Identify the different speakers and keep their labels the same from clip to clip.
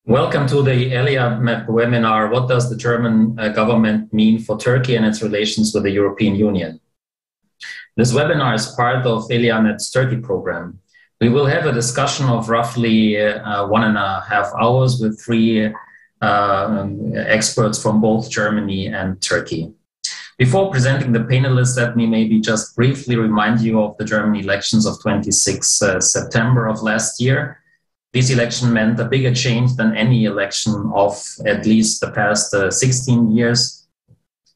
Speaker 1: Welcome to the ELIAMEP webinar, What does the German government mean for Turkey and its relations with the European Union? This webinar is part of ELIAMEP's Turkey program. We will have a discussion of roughly 1.5 hours with three experts from both Germany and Turkey. Before presenting the panelists, let me maybe just briefly remind you of the German elections of 26 September of last year. This election meant a bigger change than any election of at least the past 16 years.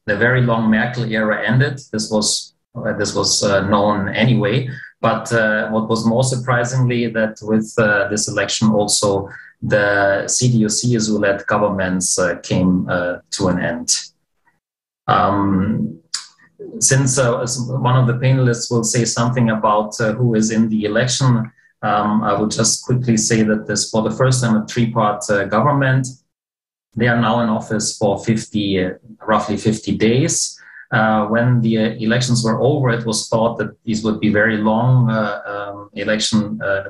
Speaker 1: The very long Merkel era ended. This was known anyway. But what was more surprisingly that with this election also the CDU-CSU-led governments came to an end. Since one of the panelists will say something about who is in the election, I will just quickly say that this, for the first time, a three-part government. They are now in office for roughly 50 days. When the elections were over, it was thought that these would be very long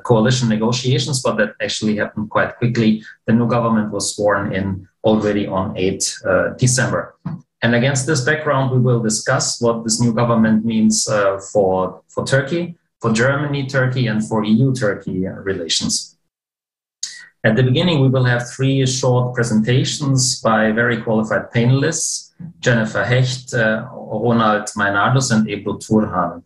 Speaker 1: coalition negotiations, but that actually happened quite quickly. The new government was sworn in already on 8 December. And against this background, we will discuss what this new government means for Turkey, for Germany, Turkey, and for EU-Turkey relations. At the beginning, we will have 3 short presentations by very qualified panelists, Jennifer Hecht, Ronald Meinardus, and Ebru Turhan.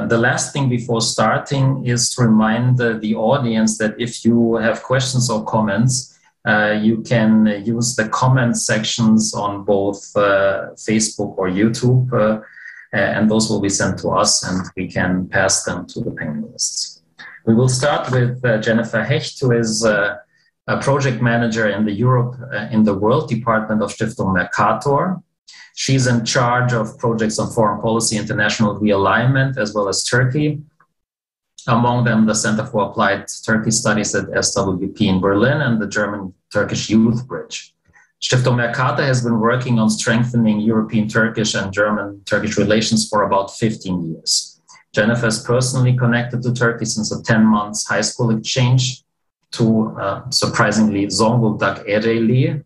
Speaker 1: The last thing before starting is to remind the audience that if you have questions or comments, you can use the comment sections on both Facebook or YouTube, and those will be sent to us and we can pass them to the panelists. We will start with Jennifer Hecht, who is a project manager in the Europe in the World Department of Stiftung Mercator. She's in charge of projects on foreign policy, international realignment, as well as Turkey. Among them, the Center for Applied Turkey Studies at SWP in Berlin and the German-Turkish Youth Bridge. Stiftung Mercator has been working on strengthening European Turkish and German-Turkish relations for about 15 years. Jennifer is personally connected to Turkey since a 10-month high school exchange to, surprisingly, Zonguldak Ereğli,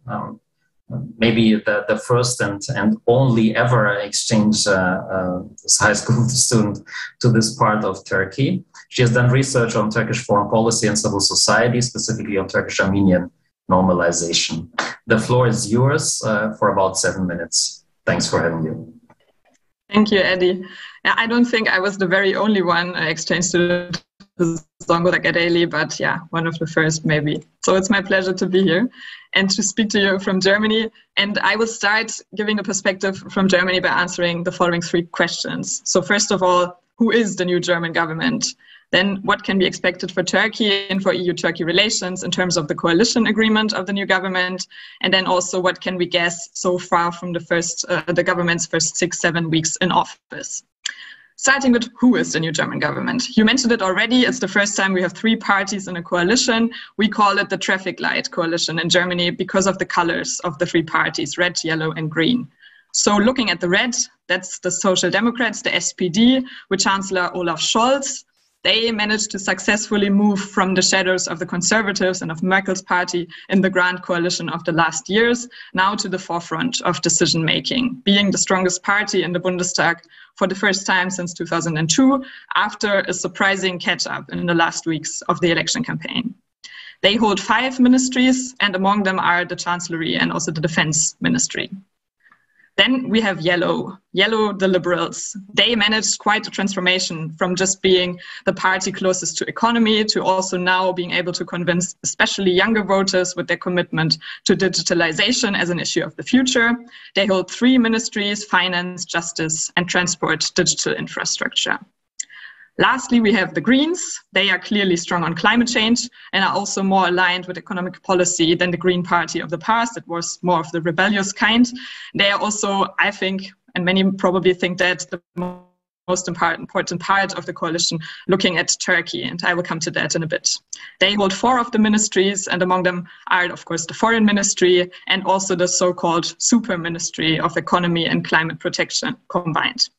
Speaker 1: maybe the first and only ever exchange high school student to this part of Turkey. She has done research on Turkish foreign policy and civil society, specifically on Turkish-Armenian normalization. The floor is yours for about 7 minutes. Thanks for having me.
Speaker 2: Thank you, Eddie. I don't think I was the very only one exchange student to Zonguldak Ereğli, but yeah, one of the first maybe. So it's my pleasure to be here and to speak to you from Germany. And I will start giving a perspective from Germany by answering the following 3 questions. So first of all, who is the new German government? Then what can be expected for Turkey and for EU-Turkey relations in terms of the coalition agreement of the new government? And then also what can we guess so far from the government's first 6-7 weeks in office? Starting with who is the new German government. You mentioned it already, it's the first time we have 3 parties in a coalition. We call it the traffic light coalition in Germany because of the colors of the 3 parties, red, yellow and green. So looking at the red, that's the Social Democrats, the SPD, with Chancellor Olaf Scholz. They managed to successfully move from the shadows of the Conservatives and of Merkel's party in the grand coalition of the last years, now to the forefront of decision-making, being the strongest party in the Bundestag for the first time since 2002, after a surprising catch-up in the last weeks of the election campaign. They hold 5 ministries, and among them are the Chancellery and also the Defense Ministry. Then we have Yellow, the Liberals. They managed quite a transformation from just being the party closest to economy to also now being able to convince especially younger voters with their commitment to digitalization as an issue of the future. They hold 3 ministries: finance, justice, and transport digital infrastructure. Lastly, we have the Greens. They are clearly strong on climate change and are also more aligned with economic policy than the Green Party of the past. It was more of the rebellious kind. They are also, I think, and many probably think that the most important part of the coalition looking at Turkey, and I will come to that in a bit. They hold 4 of the ministries, and among them are, of course, the Foreign Ministry and also the so-called Super Ministry of Economy and Climate Protection combined.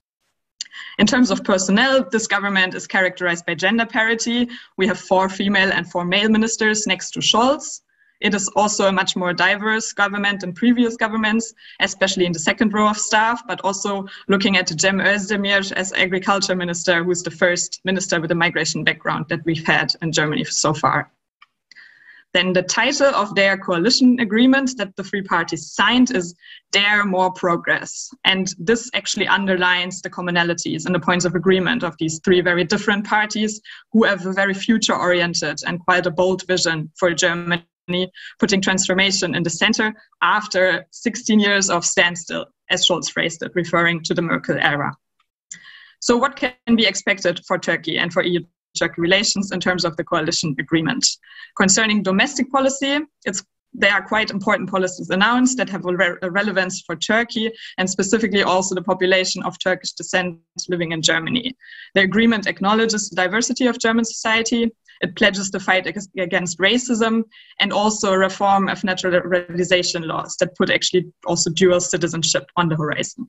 Speaker 2: In terms of personnel, this government is characterized by gender parity. We have 4 female and 4 male ministers next to Scholz. It is also a much more diverse government than previous governments, especially in the second row of staff, but also looking at Cem Özdemir as agriculture minister, who is the first minister with a migration background that we've had in Germany so far. Then the title of their coalition agreement that the 3 parties signed is Dare More Progress. And this actually underlines the commonalities and the points of agreement of these 3 very different parties who have a very future-oriented and quite a bold vision for Germany, putting transformation in the center after 16 years of standstill, as Scholz phrased it, referring to the Merkel era. So what can be expected for Turkey and for EU-Turkey relations in terms of the coalition agreement? Concerning domestic policy, there are quite important policies announced that have a relevance for Turkey and specifically also the population of Turkish descent living in Germany. The agreement acknowledges the diversity of German society. It pledges the fight against racism and also a reform of naturalization laws that put actually also dual citizenship on the horizon.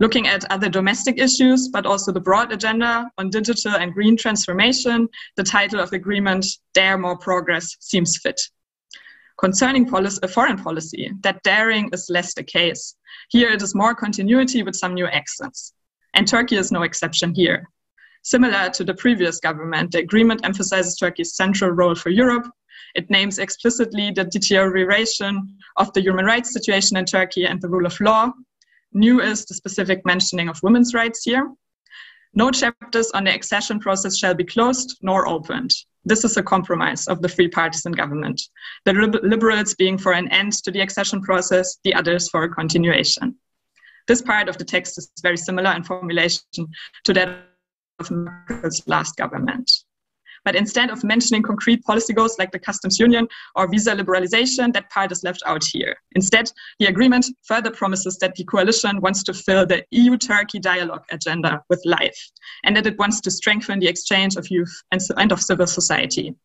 Speaker 2: Looking at other domestic issues, but also the broad agenda on digital and green transformation, the title of the agreement, Dare More Progress, seems fit. Concerning foreign policy, that daring is less the case. Here it is more continuity with some new accents. And Turkey is no exception here. Similar to the previous government, the agreement emphasizes Turkey's central role for Europe. It names explicitly the deterioration of the human rights situation in Turkey and the rule of law. New is the specific mentioning of women's rights here. No chapters on the accession process shall be closed nor opened. This is a compromise of the 3 parties in government, the liberals being for an end to the accession process, the others for a continuation. This part of the text is very similar in formulation to that of Merkel's last government. But instead of mentioning concrete policy goals like the customs union or visa liberalization, that part is left out here. Instead, the agreement further promises that the coalition wants to fill the EU-Turkey dialogue agenda with life, and that it wants to strengthen the exchange of youth and of civil society.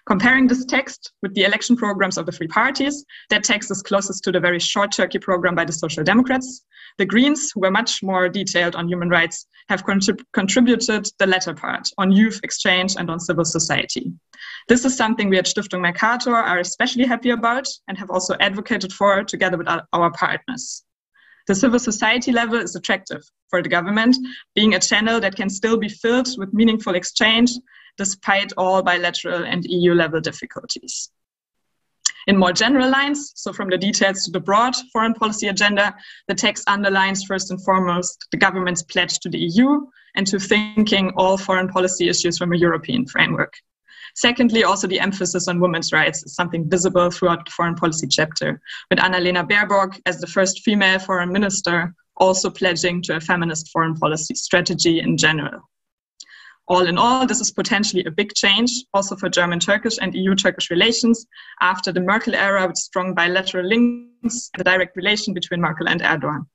Speaker 2: Comparing this text with the election programs of the three parties, that text is closest to the very short Turkey program by the Social Democrats. The Greens, who were much more detailed on human rights, have contributed the latter part on youth exchange and on civil society. This is something we at Stiftung Mercator are especially happy about and have also advocated for together with our partners. The civil society level is attractive for the government, being a channel that can still be filled with meaningful exchange despite all bilateral and EU-level difficulties. In more general lines, so from the details to the broad foreign policy agenda, the text underlines first and foremost the government's pledge to the EU and to thinking all foreign policy issues from a European framework. Secondly, also the emphasis on women's rights is something visible throughout the foreign policy chapter, with Annalena Baerbock as the first female foreign minister also pledging to a feminist foreign policy strategy in general. All in all, this is potentially a big change also for German-Turkish and EU-Turkish relations after the Merkel era with strong bilateral links and the direct relation between Merkel and Erdogan.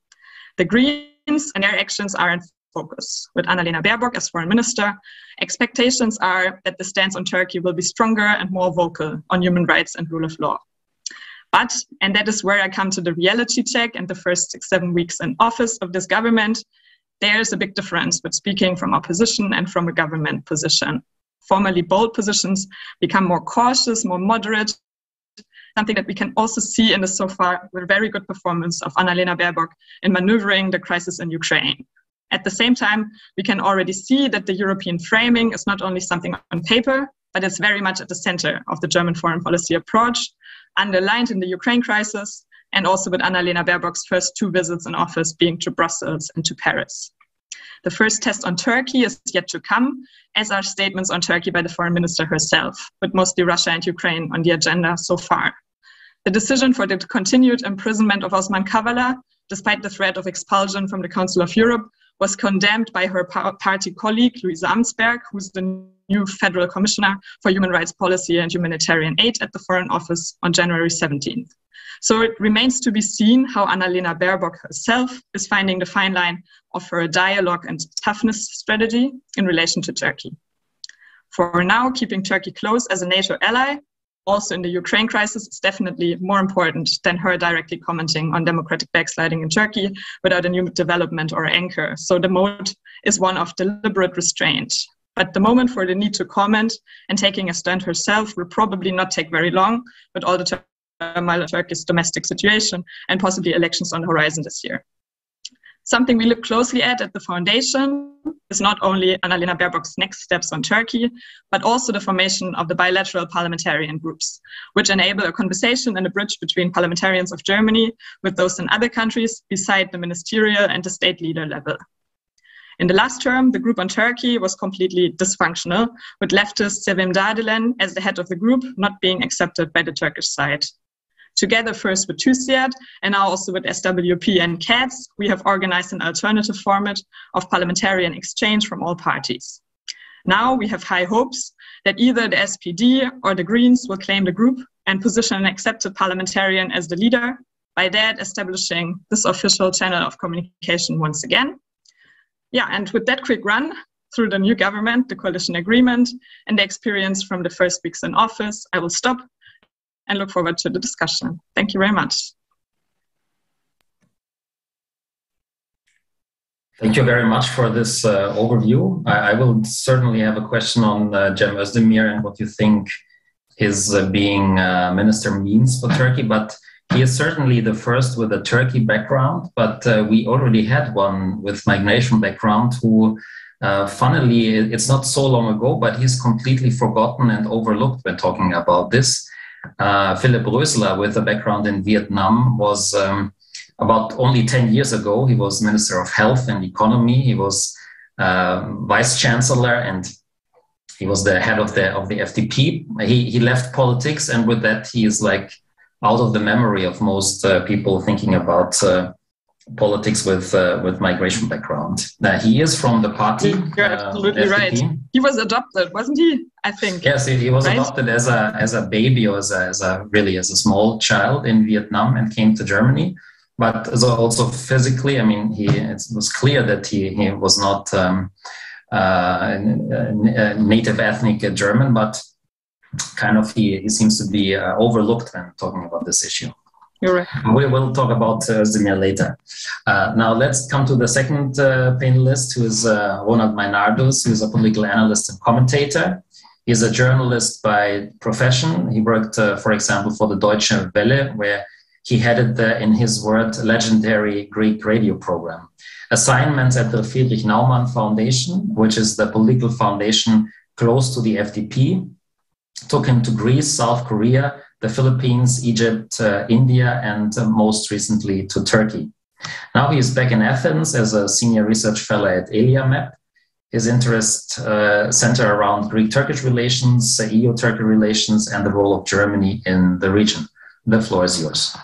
Speaker 2: The Greens and their actions are in focus. With Annalena Baerbock as foreign minister, expectations are that the stance on Turkey will be stronger and more vocal on human rights and rule of law. But, and that is where I come to the reality check and the first 6-7 weeks in office of this government, there's a big difference with speaking from opposition and from a government position. Formerly bold positions become more cautious, more moderate, something that we can also see in the so far very good performance of Annalena Baerbock in maneuvering the crisis in Ukraine. At the same time, we can already see that the European framing is not only something on paper, but it's very much at the center of the German foreign policy approach, underlined in the Ukraine crisis, and also with Annalena Baerbock's first 2 visits in office being to Brussels and to Paris. The first test on Turkey is yet to come, as are statements on Turkey by the foreign minister herself, with mostly Russia and Ukraine on the agenda so far. The decision for the continued imprisonment of Osman Kavala, despite the threat of expulsion from the Council of Europe, was condemned by her party colleague, Luisa Amsberg, who's the new Federal Commissioner for Human Rights Policy and Humanitarian Aid at the Foreign Office on January 17th. So it remains to be seen how Annalena Baerbock herself is finding the fine line of her dialogue and toughness strategy in relation to Turkey. For now, keeping Turkey close as a NATO ally, also in the Ukraine crisis, is definitely more important than her directly commenting on democratic backsliding in Turkey without a new development or anchor. So the mode is one of deliberate restraint. But the moment for the need to comment and taking a stand herself will probably not take very long, with all the Turkish domestic situation and possibly elections on the horizon this year. Something we look closely at the foundation is not only Annalena Baerbock's next steps on Turkey, but also the formation of the bilateral parliamentarian groups, which enable a conversation and a bridge between parliamentarians of Germany with those in other countries beside the ministerial and the state leader level. In the last term, the group on Turkey was completely dysfunctional, with leftist Sevim Dardelen as the head of the group not being accepted by the Turkish side. Together first with TÜSİAD and now also with SWP and CATS, we have organized an alternative format of parliamentarian exchange from all parties. Now we have high hopes that either the SPD or the Greens will claim the group and position an accepted parliamentarian as the leader, by that establishing this official channel of communication once again. Yeah, and with that quick run through the new government, the coalition agreement, and the experience from the first weeks in office, I will stop and look forward to the discussion. Thank you very much.
Speaker 1: Thank you very much for this overview. I will certainly have a question on Cem Özdemir and what you think his being minister means for Turkey, but he is certainly the first with a Turkey background, but we already had one with migration background who, funnily, it's not so long ago, but he's completely forgotten and overlooked when talking about this. Philip Rösler, with a background in Vietnam, was about only 10 years ago. He was Minister of Health and Economy. He was Vice Chancellor, and he was the head of the FDP. He left politics, and with that, he is like out of the memory of most people thinking about politics with migration background. He is from the party.
Speaker 2: You're absolutely
Speaker 1: FDP.
Speaker 2: right. He was adopted, wasn't he? I think.
Speaker 1: Yes, he was adopted as a baby or as a small child in Vietnam and came to Germany. But also physically, I mean, it was clear that he was not a native ethnic German, but kind of he seems to be overlooked when talking about this issue.
Speaker 2: You're right.
Speaker 1: We will talk about Özdemir later. Now let's come to the second panelist, who is Ronald Meinardus, who is a political analyst and commentator. He's a journalist by profession. He worked, for example, for the Deutsche Welle, where he headed the, in his word, legendary Greek radio program. Assignments at the Friedrich Naumann Foundation, which is the political foundation close to the FDP, took him to Greece, South Korea, the Philippines, Egypt, India, and most recently to Turkey. Now he is back in Athens as a senior research fellow at ELIAMEP. His interests center around Greek-Turkish relations, EU-Turkey relations, and the role of Germany in the region. The floor is yours.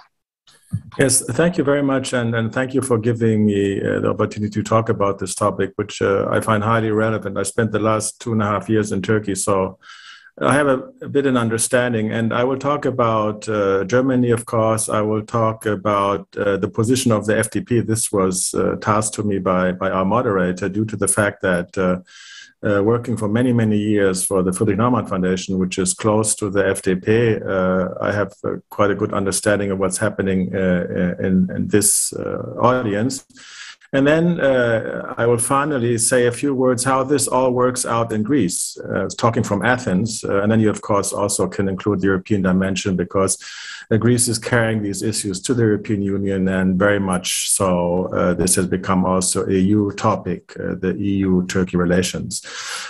Speaker 3: Yes, thank you very much, and thank you for giving me the opportunity to talk about this topic, which I find highly relevant. I spent the last 2.5 years in Turkey, so I have a bit of understanding, and I will talk about Germany, of course. I will talk about the position of the FDP. This was tasked to me by our moderator due to the fact that working for many, many years for the Friedrich Naumann Foundation, which is close to the FDP, I have quite a good understanding of what's happening in this audience. And then I will finally say a few words how this all works out in Greece, talking from Athens. And then you, of course, also can include the European dimension because Greece is carrying these issues to the European Union, and very much so this has become also a EU topic, the EU-Turkey relations.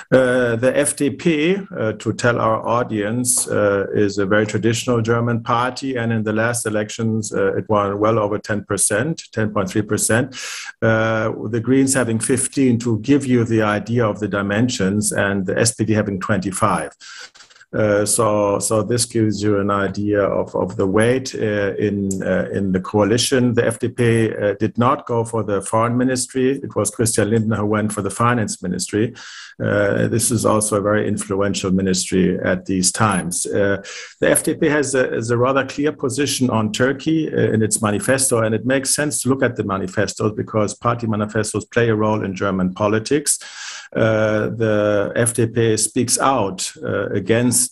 Speaker 3: The FDP, to tell our audience, is a very traditional German party, and in the last elections it won well over 10%, 10.3%. The Greens having 15 to give you the idea of the dimensions, and the SPD having 25. So this gives you an idea of the weight in the coalition. The FDP did not go for the foreign ministry. It was Christian Lindner who went for the finance ministry. This is also a very influential ministry at these times. The FDP has a rather clear position on Turkey in its manifesto, and it makes sense to look at the manifestos because party manifestos play a role in German politics. The FDP speaks out against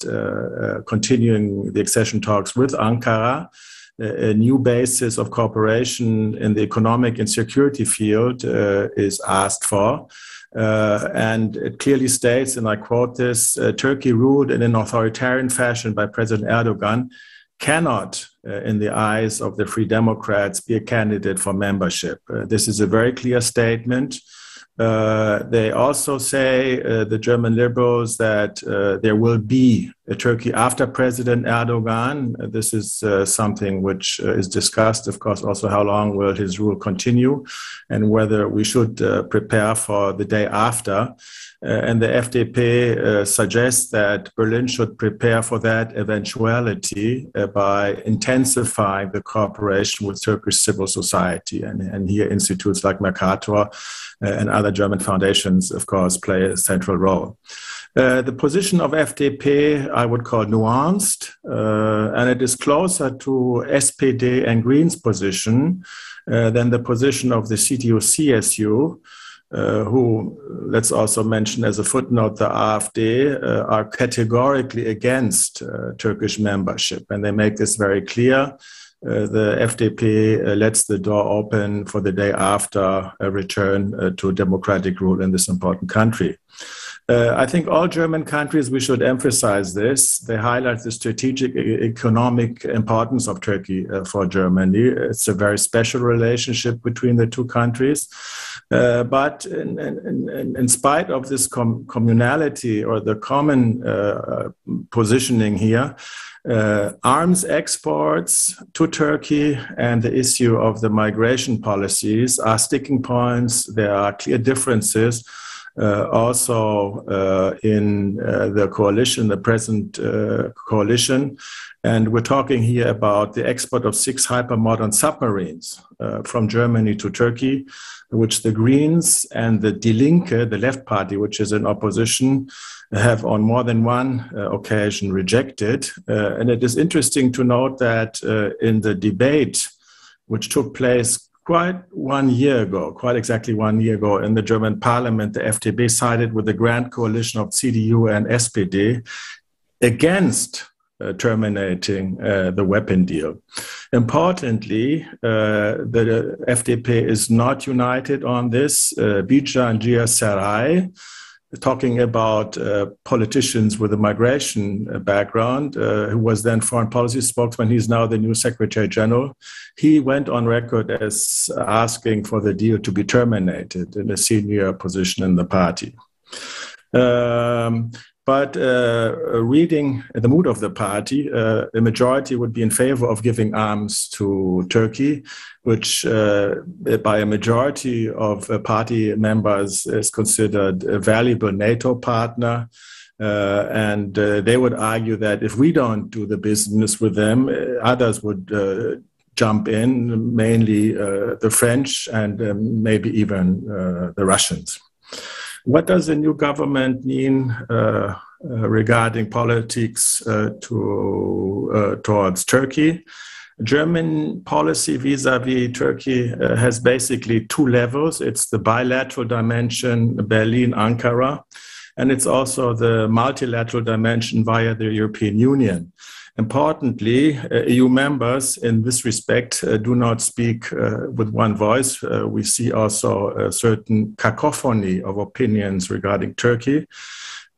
Speaker 3: continuing the accession talks with Ankara. A new basis of cooperation in the economic and security field is asked for. And it clearly states, and I quote this, Turkey ruled in an authoritarian fashion by President Erdogan cannot, in the eyes of the Free Democrats, be a candidate for membership. This is a very clear statement. They also say, the German liberals, that there will be a Turkey after President Erdogan. This is something which is discussed, of course, also how long will his rule continue and whether we should prepare for the day after. And the FDP suggests that Berlin should prepare for that eventuality by intensifying the cooperation with Turkish civil society. And here institutes like Mercator and other German foundations, of course, play a central role. The position of FDP I would call nuanced, and it is closer to SPD and Greens' position than the position of the CDU-CSU, who, let's also mention as a footnote, the AfD, are categorically against Turkish membership. And they make this very clear. The FDP lets the door open for the day after a return to democratic rule in this important country. I think all German countries, we should emphasize this. They highlight the strategic economic importance of Turkey for Germany. It's a very special relationship between the two countries. But in spite of this communality or the common positioning here, arms exports to Turkey and the issue of the migration policies are sticking points. There are clear differences. also in the coalition, the present coalition. And we're talking here about the export of 6 hypermodern submarines from Germany to Turkey, which the Greens and the Die Linke, the left party, which is in opposition, have on more than one occasion rejected. And it is interesting to note that in the debate, which took place quite exactly 1 year ago in the German parliament, the FDP sided with the grand coalition of CDU and SPD against terminating the weapon deal. Importantly, the FDP is not united on this. Bijan Sarai, talking about politicians with a migration background, who was then foreign policy spokesman. He's now the new Secretary General. He went on record as asking for the deal to be terminated in a senior position in the party. But reading the mood of the party, a majority would be in favor of giving arms to Turkey, which by a majority of party members is considered a valuable NATO partner. And they would argue that if we don't do the business with them, others would jump in, mainly the French and maybe even the Russians. What does the new government mean regarding politics towards Turkey? German policy vis-à-vis Turkey has basically 2 levels. It's the bilateral dimension, Berlin-Ankara, and it's also the multilateral dimension via the European Union. Importantly, EU members in this respect do not speak with one voice. We see also a certain cacophony of opinions regarding Turkey.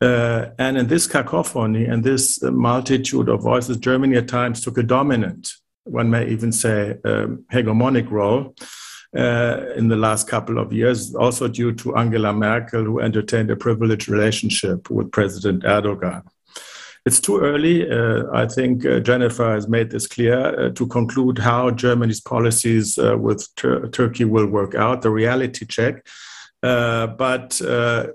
Speaker 3: And in this cacophony and this multitude of voices, Germany at times took a dominant, one may even say hegemonic role in the last couple of years, also due to Angela Merkel, who entertained a privileged relationship with President Erdogan. It's too early. I think Jennifer has made this clear to conclude how Germany's policies with Turkey will work out, the reality check. But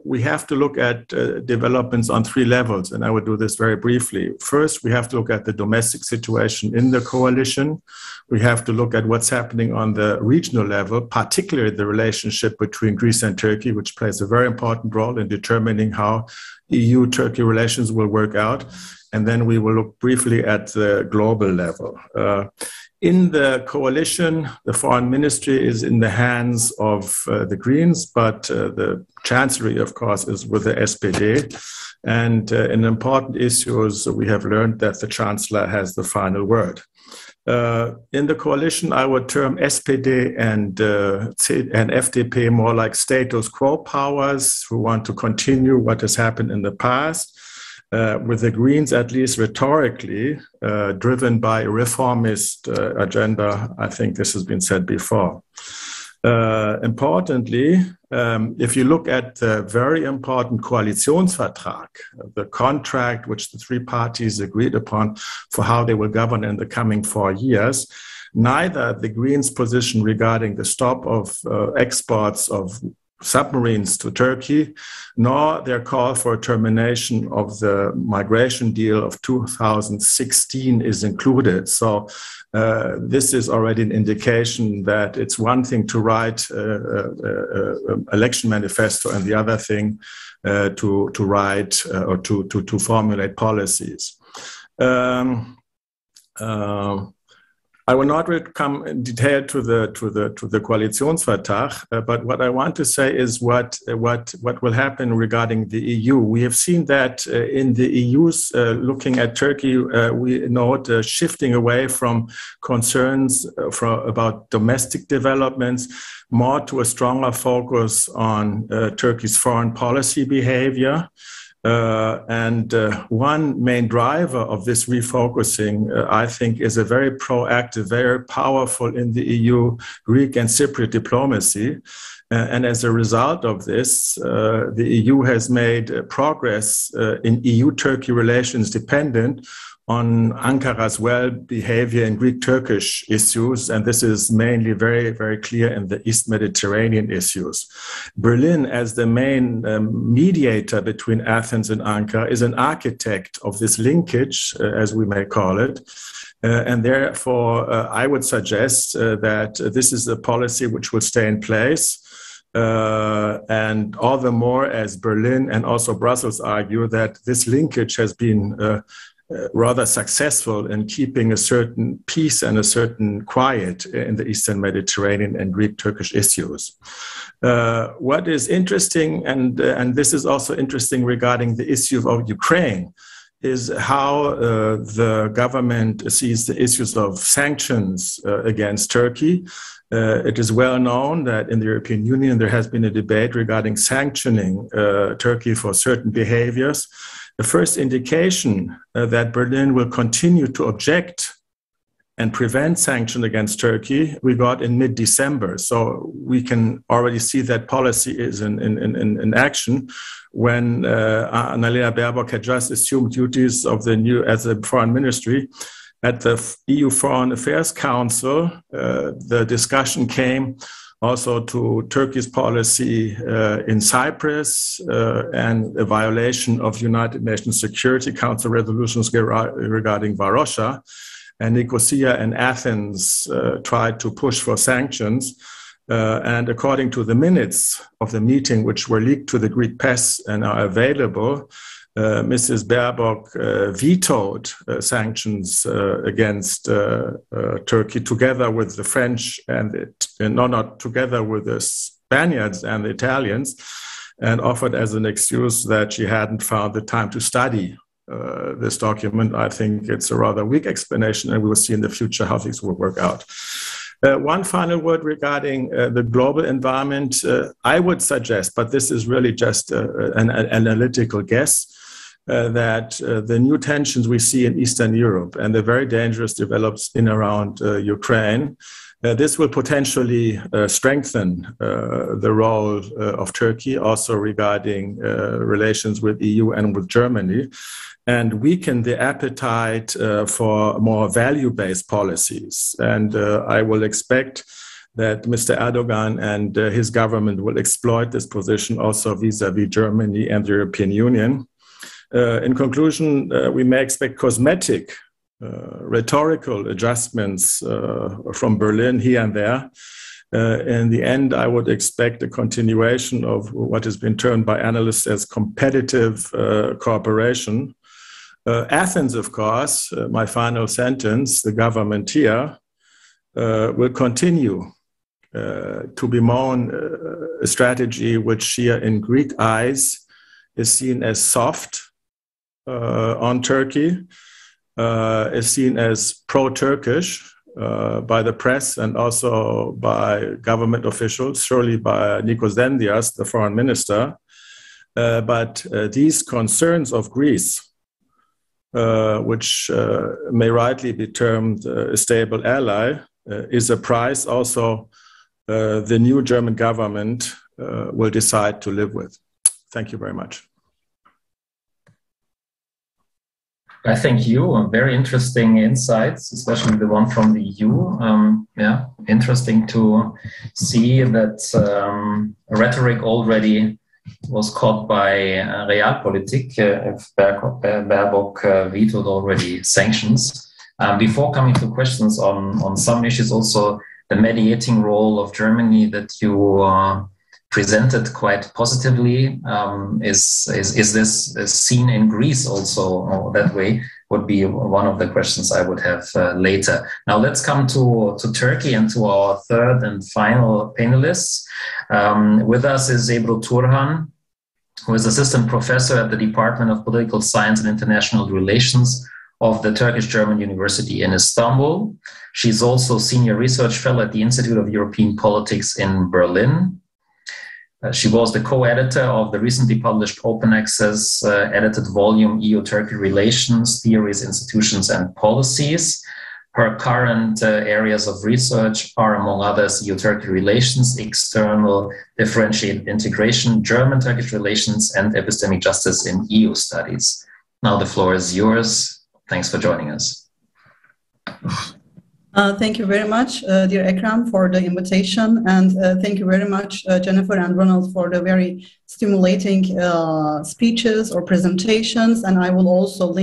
Speaker 3: we have to look at developments on 3 levels, and I will do this very briefly. First, we have to look at the domestic situation in the coalition. We have to look at what's happening on the regional level, particularly the relationship between Greece and Turkey, which plays a very important role in determining how EU-Turkey relations will work out. And then we will look briefly at the global level. In the coalition, the foreign ministry is in the hands of the Greens, but the chancellery, of course, is with the SPD. And in important issues, we have learned that the chancellor has the final word. In the coalition, I would term SPD and FDP more like status quo powers who want to continue what has happened in the past. With the Greens, at least rhetorically, driven by a reformist agenda. I think this has been said before. Importantly, if you look at the very important Koalitionsvertrag, the contract which the 3 parties agreed upon for how they will govern in the coming 4 years, neither the Greens' position regarding the stop of exports of submarines to Turkey, nor their call for a termination of the migration deal of 2016 is included. So this is already an indication that it's one thing to write election manifesto and the other thing to write or to formulate policies. I will not come in detail to the Koalitionsvertrag, but what I want to say is what will happen regarding the EU. We have seen that in the EU's looking at Turkey, we note shifting away from concerns about domestic developments, more to a stronger focus on Turkey's foreign policy behavior. One main driver of this refocusing, I think, is a very proactive, very powerful in the EU Greek and Cypriot diplomacy. And as a result of this, the EU has made progress in EU-Turkey relations dependent on Ankara's behavior in Greek-Turkish issues, and this is mainly very, very clear in the East Mediterranean issues. Berlin, as the main mediator between Athens and Ankara, is an architect of this linkage, as we may call it, and therefore I would suggest that this is a policy which will stay in place, and all the more as Berlin and also Brussels argue that this linkage has been rather successful in keeping a certain peace and a certain quiet in the Eastern Mediterranean and Greek-Turkish issues. What is interesting, and this is also interesting regarding the issue of Ukraine, is how the government sees the issues of sanctions against Turkey. It is well known that in the European Union there has been a debate regarding sanctioning Turkey for certain behaviors. The first indication that Berlin will continue to object and prevent sanction against Turkey we got in mid-December. So we can already see that policy is in action when Annalena Baerbock had just assumed duties of as a foreign ministry. At the EU Foreign Affairs Council, the discussion came also to Turkey's policy in Cyprus and a violation of United Nations Security Council resolutions regarding Varosha. And Nicosia and Athens tried to push for sanctions. And according to the minutes of the meeting, which were leaked to the Greek press and are available, Mrs. Baerbock vetoed sanctions against Turkey together with the French not together with the Spaniards and the Italians, and offered as an excuse that she hadn't found the time to study this document. I think it's a rather weak explanation, and we will see in the future how things will work out. One final word regarding the global environment. I would suggest, but this is really just an analytical guess, that the new tensions we see in Eastern Europe and the very dangerous develops in around Ukraine, this will potentially strengthen the role of Turkey, also regarding relations with EU and with Germany, and weaken the appetite for more value-based policies. And I will expect that Mr. Erdogan and his government will exploit this position also vis-à-vis Germany and the European Union. In conclusion, we may expect cosmetic rhetorical adjustments from Berlin here and there. In the end, I would expect a continuation of what has been termed by analysts as competitive cooperation. Athens, of course, my final sentence, the government here will continue to bemoan a strategy which here in Greek eyes is seen as soft on Turkey, is seen as pro-Turkish by the press and also by government officials, surely by Nikos Dendias, the foreign minister. But these concerns of Greece, which may rightly be termed a stable ally, is a price also the new German government will decide to live with. Thank you very much.
Speaker 1: I thank you. Very interesting insights, especially the one from the EU. Yeah, interesting to see that rhetoric already was caught by Realpolitik if Baerbock vetoed already sanctions. Before coming to questions on some issues, also the mediating role of Germany that you presented quite positively. Is this seen in Greece also that way? Would be one of the questions I would have later. Now let's come to Turkey and to our third and final panelists. With us is Ebru Turhan, who is assistant professor at the Department of Political Science and International Relations of the Turkish-German University in Istanbul. She's also senior research fellow at the Institute of European Politics in Berlin. She was the co-editor of the recently published open access edited volume EU-Turkey Relations, Theories, Institutions and Policies. Her current areas of research are, among others, EU-Turkey relations, external differentiated integration, German-Turkish relations, and epistemic justice in EU studies. Now the floor is yours. Thanks for joining us.
Speaker 4: Thank you very much, dear Ekrem, for the invitation. And thank you very much, Jennifer and Ronald, for the very stimulating speeches or presentations. And I will also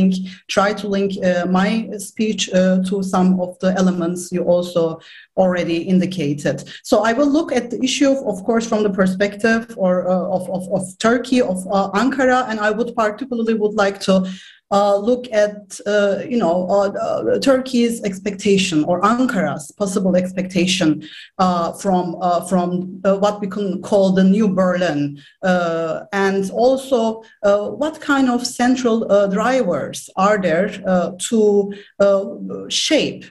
Speaker 4: try to link my speech to some of the elements you also already indicated. So I will look at the issue, of course, from the perspective of Turkey, of Ankara, and I would particularly like to look at, Turkey's expectation or Ankara's possible expectation from what we can call the new Berlin, and also what kind of central drivers are there to shape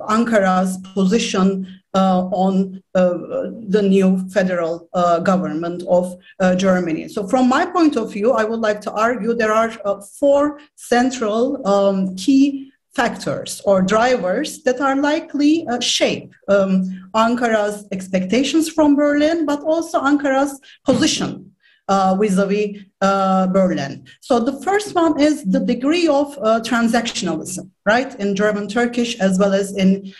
Speaker 4: Ankara's position on the new federal government of Germany. So from my point of view, I would like to argue there are four central key factors or drivers that are likely shape Ankara's expectations from Berlin, but also Ankara's position vis-à-vis Berlin. So the first one is the degree of transactionalism, right, in German-Turkish as well as in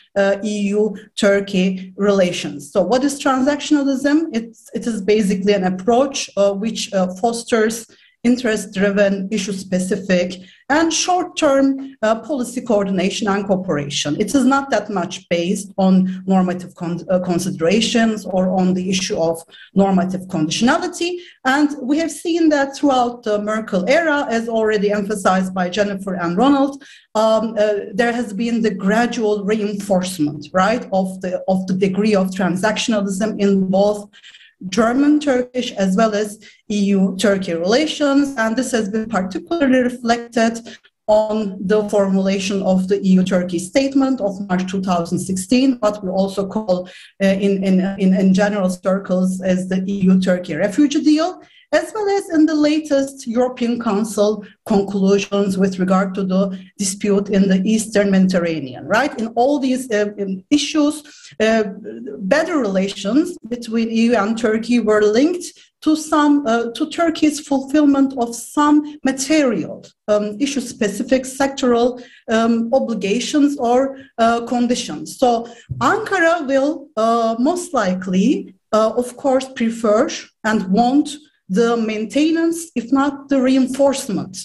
Speaker 4: EU-Turkey relations. So what is transactionalism? It is basically an approach which fosters interest-driven, issue-specific, and short-term policy coordination and cooperation. It is not that much based on normative considerations or on the issue of normative conditionality. And we have seen that throughout the Merkel era, as already emphasized by Jennifer and Ronald, there has been the gradual reinforcement, right, of the degree of transactionalism in both German-Turkish as well as EU-Turkey relations, and this has been particularly reflected on the formulation of the EU-Turkey statement of March 2016, what we also call in general circles as the EU-Turkey refugee deal, as well as in the latest European Council conclusions with regard to the dispute in the Eastern Mediterranean, right? In all these issues, better relations between EU and Turkey were linked to Turkey's fulfillment of some material, issue-specific sectoral obligations or conditions. So Ankara will most likely, of course, prefer and want the maintenance, if not the reinforcement,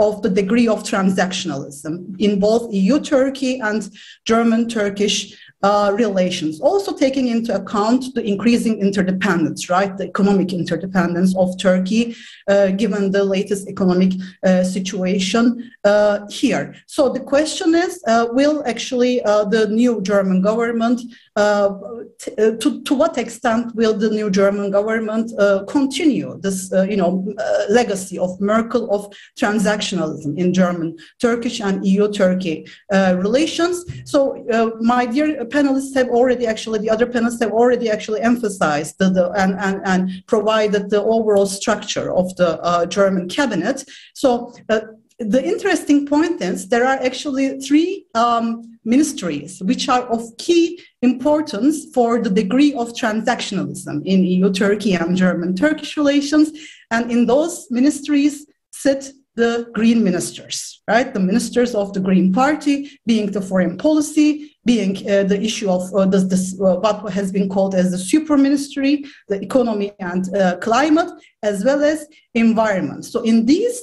Speaker 4: of the degree of transactionalism in both EU-Turkey and German-Turkish relations, also taking into account the increasing interdependence, right, the economic interdependence of Turkey, given the latest economic situation here. So the question is, will actually the new German government, to what extent will the new German government continue this, legacy of Merkel of transactionalism in German-Turkish and EU-Turkey relations? So my dear panelists have already the other panelists have already emphasized and provided the overall structure of the German cabinet. So the interesting point is there are actually three ministries which are of key importance for the degree of transactionalism in EU-Turkey and German-Turkish relations. And in those ministries sit the Green ministers, right? The ministers of the Green Party, being the foreign policy, being the issue of what has been called as the super ministry, the economy and climate, as well as environment. So in these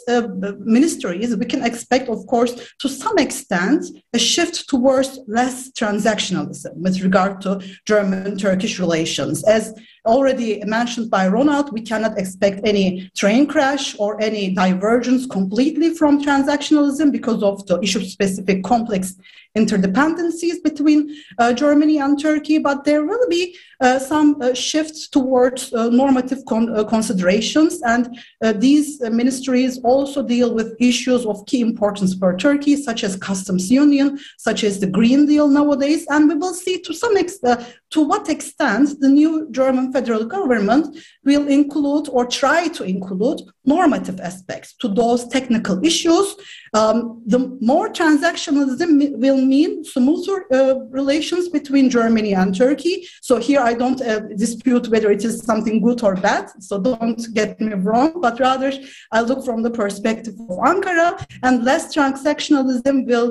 Speaker 4: ministries, we can expect, of course, to some extent, a shift towards less transactionalism with regard to German-Turkish relations. As already mentioned by Ronald, we cannot expect any train crash or any divergence completely from transactionalism because of the issue-specific complex interdependencies between Germany and Turkey, but there will be some shifts towards normative considerations, and these ministries also deal with issues of key importance for Turkey, such as customs union, such as the Green Deal nowadays, and we will see to some extent to what extent the new German federal government will include or try to include normative aspects to those technical issues. The more transactionalism will mean smoother relations between Germany and Turkey. So here I don't dispute whether it is something good or bad, so don't get me wrong, but rather I look from the perspective of Ankara, and less transactionalism will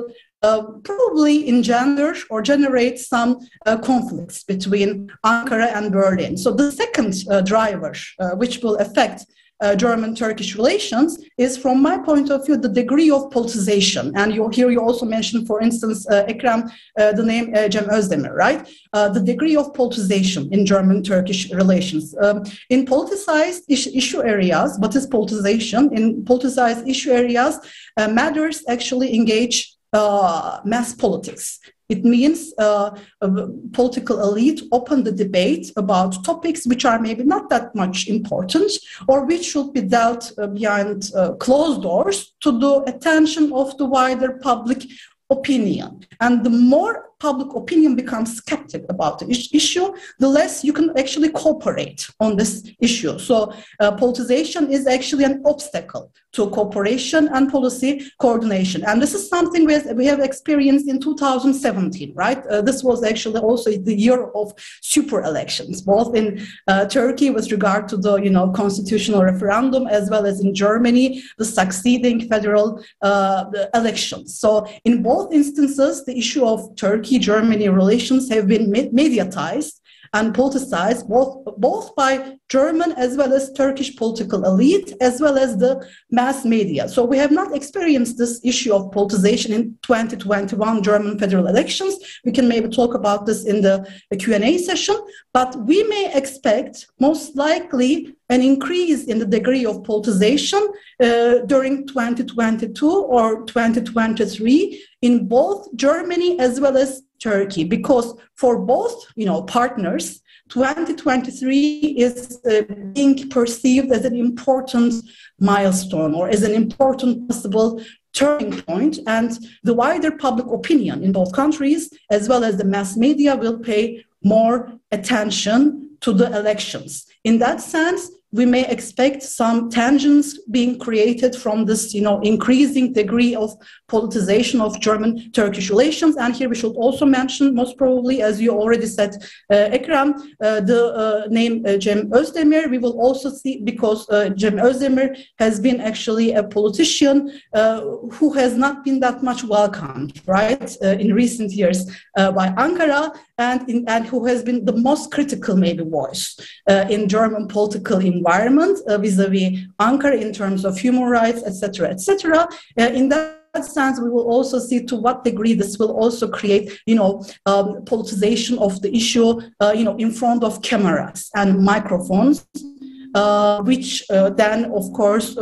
Speaker 4: probably engender or generate some conflicts between Ankara and Berlin. So the second driver, which will affect German-Turkish relations, is, from my point of view, the degree of politicization. And here you also mentioned, for instance, Ekrem, the name Cem Özdemir, right? The degree of politicization in German-Turkish relations. In politicized issue areas, what is politicization? In politicized issue areas, matters actually engage mass politics. It means a political elite open the debate about topics which are maybe not that much important, or which should be dealt behind closed doors to the attention of the wider public opinion. And the more public opinion becomes skeptic about the issue, the less you can actually cooperate on this issue. So politicization is actually an obstacle to cooperation and policy coordination. And this is something we have experienced in 2017, right? This was actually also the year of super elections, both in Turkey with regard to the constitutional referendum, as well as in Germany, the succeeding federal elections. So in both instances, the issue of Turkey-Germany relations have been mediatized and politicized both by German as well as Turkish political elite, as well as the mass media. So we have not experienced this issue of politicization in 2021 German federal elections. We can maybe talk about this in the Q&A session, but we may expect most likely an increase in the degree of politicization during 2022 or 2023 in both Germany as well as Turkey, because for both partners, 2023 is being perceived as an important milestone or as an important possible turning point, and the wider public opinion in both countries as well as the mass media will pay more attention to the elections. In that sense, we may expect some tensions being created from this, increasing degree of politicization of German-Turkish relations. And here we should also mention, most probably, as you already said, Ekrem, the name Cem Özdemir. We will also see, because Cem Özdemir has been actually a politician who has not been that much welcomed, right, in recent years by Ankara, and who has been the most critical, maybe, voice in German political environment vis-à-vis Ankara in terms of human rights, etc., etc. In that sense, we will also see to what degree this will also create, politicization of the issue, in front of cameras and microphones, which then, of course,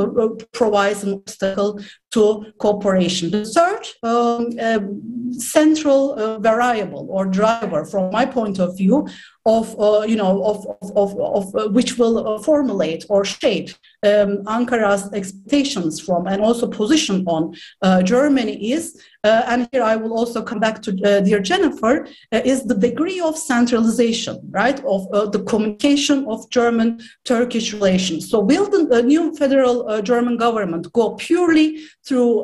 Speaker 4: provides an obstacle to cooperation. The third central variable or driver, from my point of view, of which will formulate or shape Ankara's expectations from and also position on Germany is, and here I will also come back to dear Jennifer, is the degree of centralization, right, of the communication of German-Turkish relations. So will the new federal German government go purely through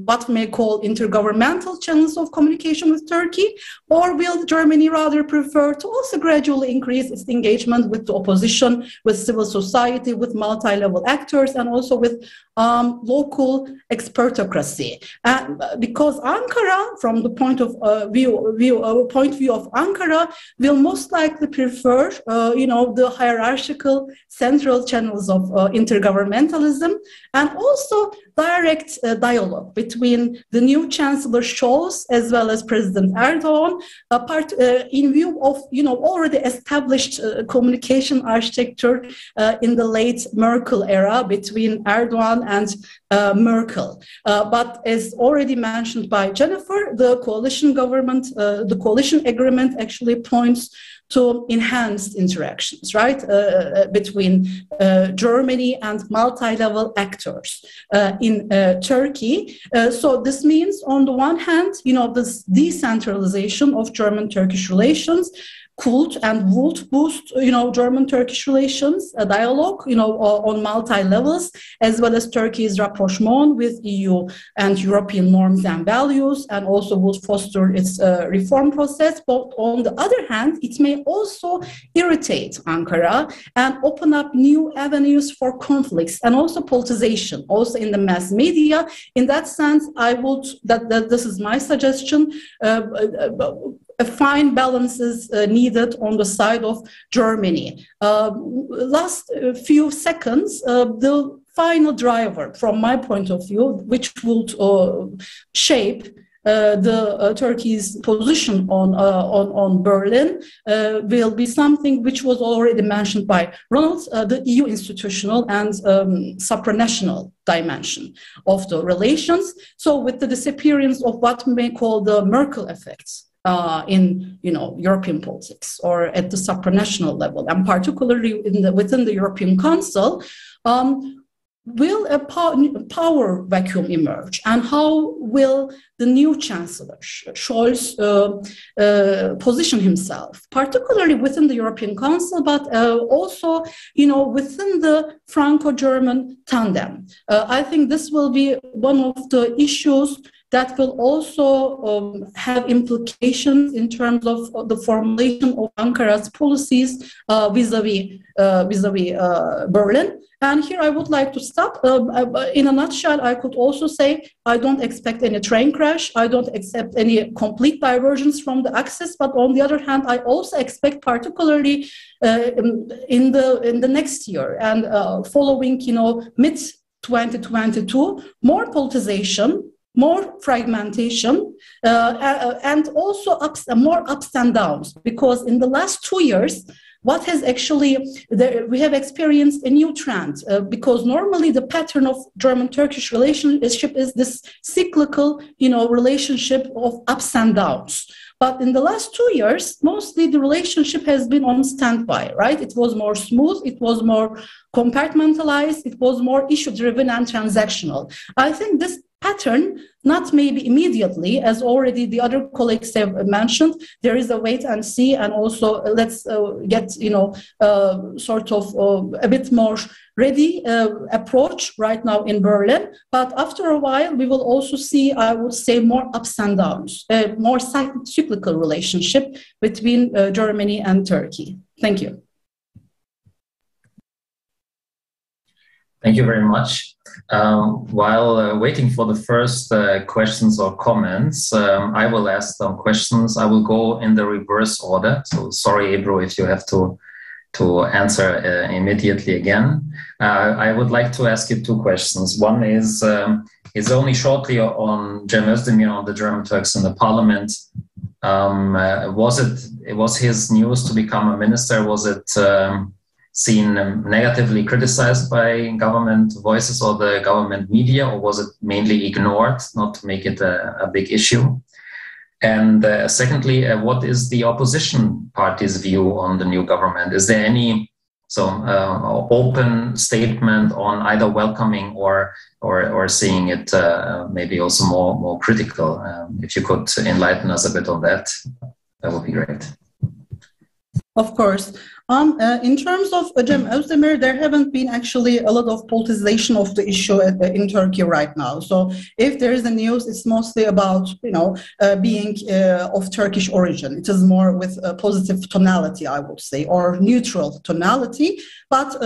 Speaker 4: what we may call intergovernmental channels of communication with Turkey, or will Germany rather prefer to also gradually increase its engagement with the opposition, with civil society, with multi-level actors, and also with local expertocracy? And because Ankara, from the point of view of Ankara, will most likely prefer, the hierarchical central channels of intergovernmentalism, and also direct dialogue between the new Chancellor Scholz as well as President Erdogan, in view of already established communication architecture in the late Merkel era between Erdogan and Merkel. But as already mentioned by Jennifer, the coalition government, the coalition agreement actually points to enhanced interactions, right, between Germany and multi-level actors in Turkey. So this means, on the one hand, this decentralization of German-Turkish relations could and would boost, German-Turkish relations, a dialogue, on multi-levels, as well as Turkey's rapprochement with EU and European norms and values, and also would foster its reform process. But on the other hand, it may also irritate Ankara and open up new avenues for conflicts and also politicization, also in the mass media. In that sense, I would, that this is my suggestion, a fine balance is needed on the side of Germany. Last few seconds, the final driver, from my point of view, which would shape Turkey's position on Berlin, will be something which was already mentioned by Ronald, the EU institutional and supranational dimension of the relations. So with the disappearance of what we may call the Merkel effects, in European politics or at the supranational level, and particularly within the European Council, will a power vacuum emerge? And how will the new Chancellor, Scholz, position himself, particularly within the European Council, but also, within the Franco-German tandem? I think this will be one of the issues that will also have implications in terms of the formulation of Ankara's policies vis-à-vis Berlin. And here I would like to stop. In a nutshell, I could also say I don't expect any train crash. I don't accept any complete divergence from the axis. But on the other hand, I also expect, particularly in the next year and following, mid 2022, more politicization, more fragmentation, and also more ups and downs. Because in the last 2 years, what has actually, we have experienced a new trend, because normally the pattern of German-Turkish relationship is this cyclical, relationship of ups and downs. But in the last 2 years, mostly the relationship has been on standby, right? It was more smooth, it was more compartmentalized, it was more issue-driven and transactional. I think this pattern, not maybe immediately, as already the other colleagues have mentioned, there is a wait and see, and also let's get, sort of a bit more ready approach right now in Berlin. But after a while, we will also see, I would say, more ups and downs, more cyclical relationship between Germany and Turkey. Thank you.
Speaker 1: Thank you very much. While waiting for the first questions or comments, I will ask some questions. I will go in the reverse order. So sorry, Ebru, if you have to answer immediately again. I would like to ask you two questions. One is only shortly on Cem Özdemir, on the German Turks in the parliament. Was his news to become a minister, was it seen negatively criticized by government voices or the government media, or was it mainly ignored, not to make it a big issue? And secondly, what is the opposition party's view on the new government? Is there any open statement on either welcoming or seeing it maybe also more critical? If you could enlighten us a bit on that, that would be great.
Speaker 4: Of course. In terms of Cem Özdemir, there haven't been actually a lot of politicization of the issue in Turkey right now. So if there is a news, it's mostly about, being of Turkish origin. It is more with a positive tonality, I would say, or neutral tonality. But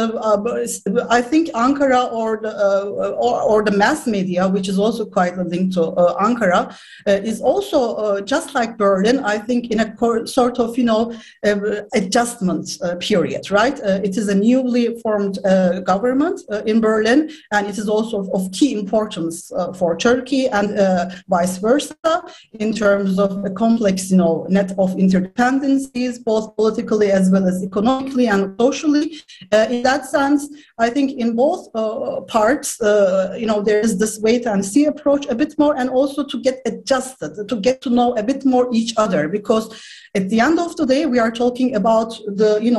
Speaker 4: I think Ankara or the mass media, which is also quite linked to Ankara, is also just like Berlin, I think, in a sort of, adjustment period, right? It is a newly formed government in Berlin, and it is also of key importance for Turkey and vice versa in terms of a complex, net of interdependencies, both politically as well as economically and socially. In that sense, I think in both parts, there is this wait and see approach a bit more, and also to get adjusted, to get to know a bit more each other, because at the end of the day, we are talking about the,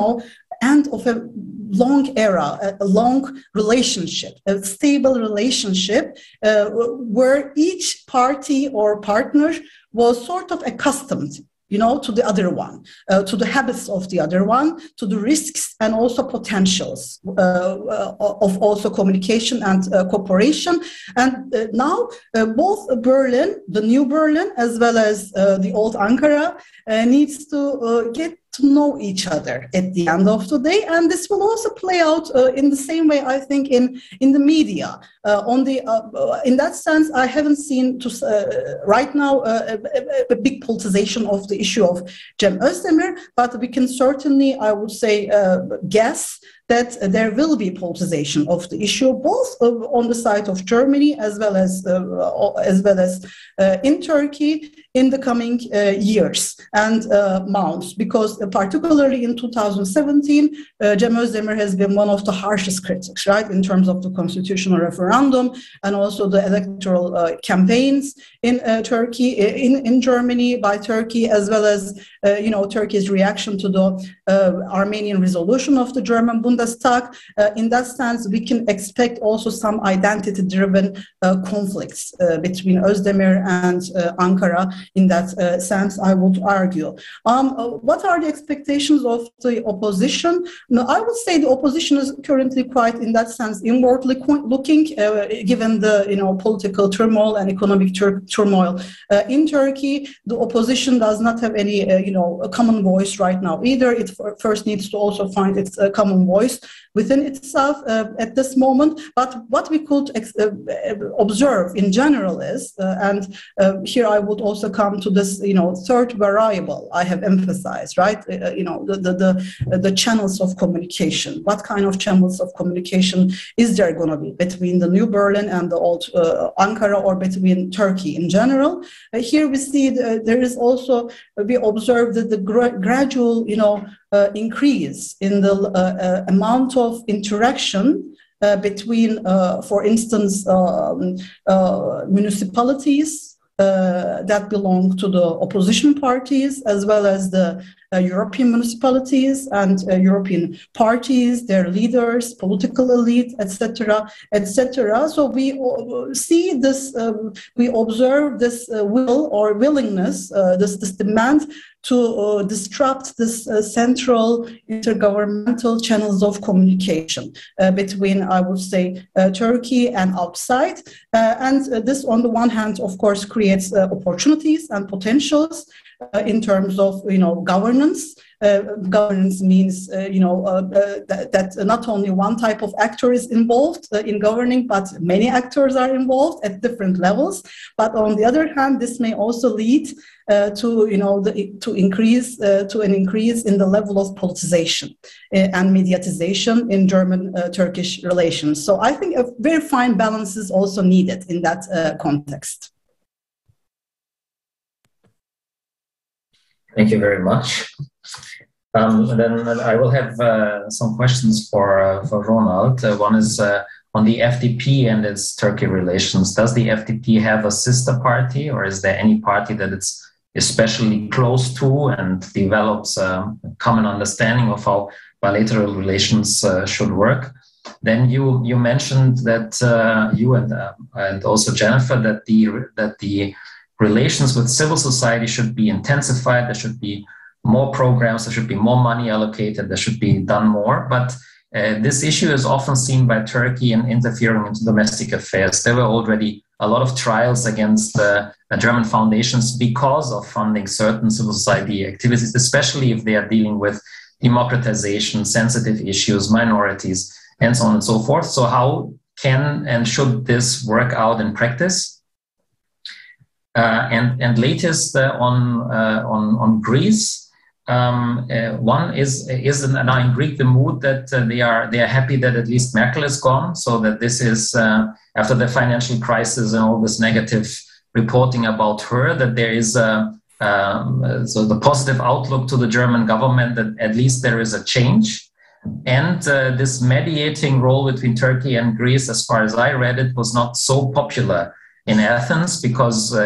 Speaker 4: end of a long era, a long relationship, a stable relationship, where each party or partner was sort of accustomed to the other one, to the habits of the other one, to the risks and also potentials of also communication and cooperation. And now both Berlin, the new Berlin, as well as the old Ankara needs to get to know each other at the end of the day, and this will also play out in the same way, I think, in the media. In that sense, I haven't seen right now a big politicization of the issue of Cem Özdemir, but we can certainly, I would say, guess that there will be politicization of the issue, both on the side of Germany as well as in Turkey in the coming years and months, because particularly in 2017, Cem Özdemir has been one of the harshest critics, right, in terms of the constitutional referendum and also the electoral campaigns in Turkey, in Germany by Turkey, as well as Turkey's reaction to the Armenian resolution of the German Bundestag. In that sense, we can expect also some identity-driven conflicts between Özdemir and Ankara. In that sense, I would argue. What are the expectations of the opposition? No, I would say the opposition is currently quite, in that sense, inwardly looking, given the political turmoil and economic turmoil in Turkey. The opposition does not have any a common voice right now either. It first needs to also find its common voice within itself at this moment. But what we could observe in general is, and here I would also come to this, third variable I have emphasized, right? The channels of communication. What kind of channels of communication is there going to be between the new Berlin and the old Ankara, or between Turkey in general? Here we see there is also, we observe that the gradual, increase in the amount of interaction between, for instance, municipalities that belong to the opposition parties, as well as the European municipalities and European parties, their leaders, political elite, etc., etc. So we see this, we observe this will or willingness, this demand to disrupt this central intergovernmental channels of communication between, I would say, Turkey and outside. And this, on the one hand, of course, creates opportunities and potentials in terms of, governance. Governance means, that not only one type of actor is involved in governing, but many actors are involved at different levels. But on the other hand, this may also lead to an increase in the level of politicization and mediatization in German-Turkish relations. So I think a very fine balance is also needed in that context.
Speaker 1: Thank you very much. Then I will have some questions for Ronald. One is on the FDP and its Turkey relations. Does the FDP have a sister party, or is there any party that it's especially close to and develops a common understanding of how bilateral relations should work? Then you mentioned that you and also Jennifer, that the relations with civil society should be intensified. There should be more programs, there should be more money allocated, there should be done more. But this issue is often seen by Turkey in interfering into domestic affairs. There were already a lot of trials against German foundations because of funding certain civil society activities, especially if they are dealing with democratization, sensitive issues, minorities, and so on and so forth. So how can and should this work out in practice? And latest on Greece. One is now in Greek the mood that they are happy that at least Merkel is gone, so that this is after the financial crisis and all this negative reporting about her, that there is so the positive outlook to the German government that at least there is a change. And this mediating role between Turkey and Greece, as far as I read it, was not so popular in Athens, because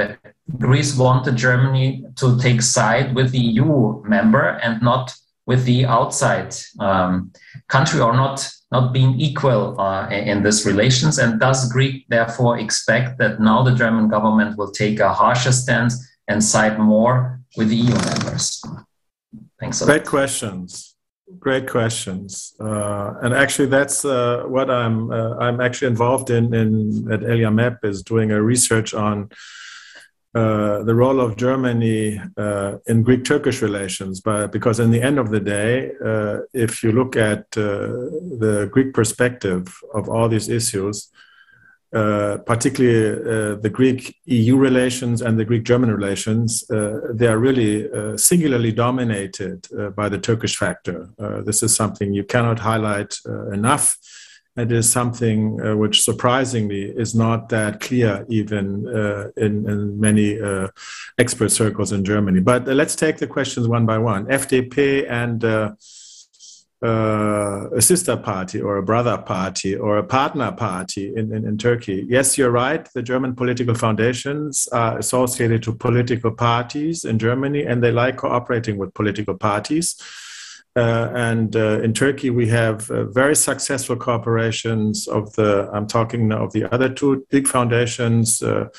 Speaker 1: Greece wanted Germany to take side with the EU member and not with the outside country, or not being equal in this relations. And does Greece therefore expect that now the German government will take a harsher stance and side more with the EU members? Thanks a lot.
Speaker 3: Great questions. Great questions. And actually, that's what I'm actually involved in at ELIAMEP, is doing a research on the role of Germany in Greek-Turkish relations. But because in the end of the day, if you look at the Greek perspective of all these issues, particularly the Greek-EU relations and the Greek-German relations, they are really singularly dominated by the Turkish factor. This is something you cannot highlight enough. It is something which surprisingly is not that clear even in many expert circles in Germany. But let's take the questions one by one. FDP and a sister party or a brother party or a partner party in Turkey. Yes, you're right. The German political foundations are associated to political parties in Germany, and they like cooperating with political parties. And in Turkey, we have very successful cooperations I'm talking now of the other two big foundations, the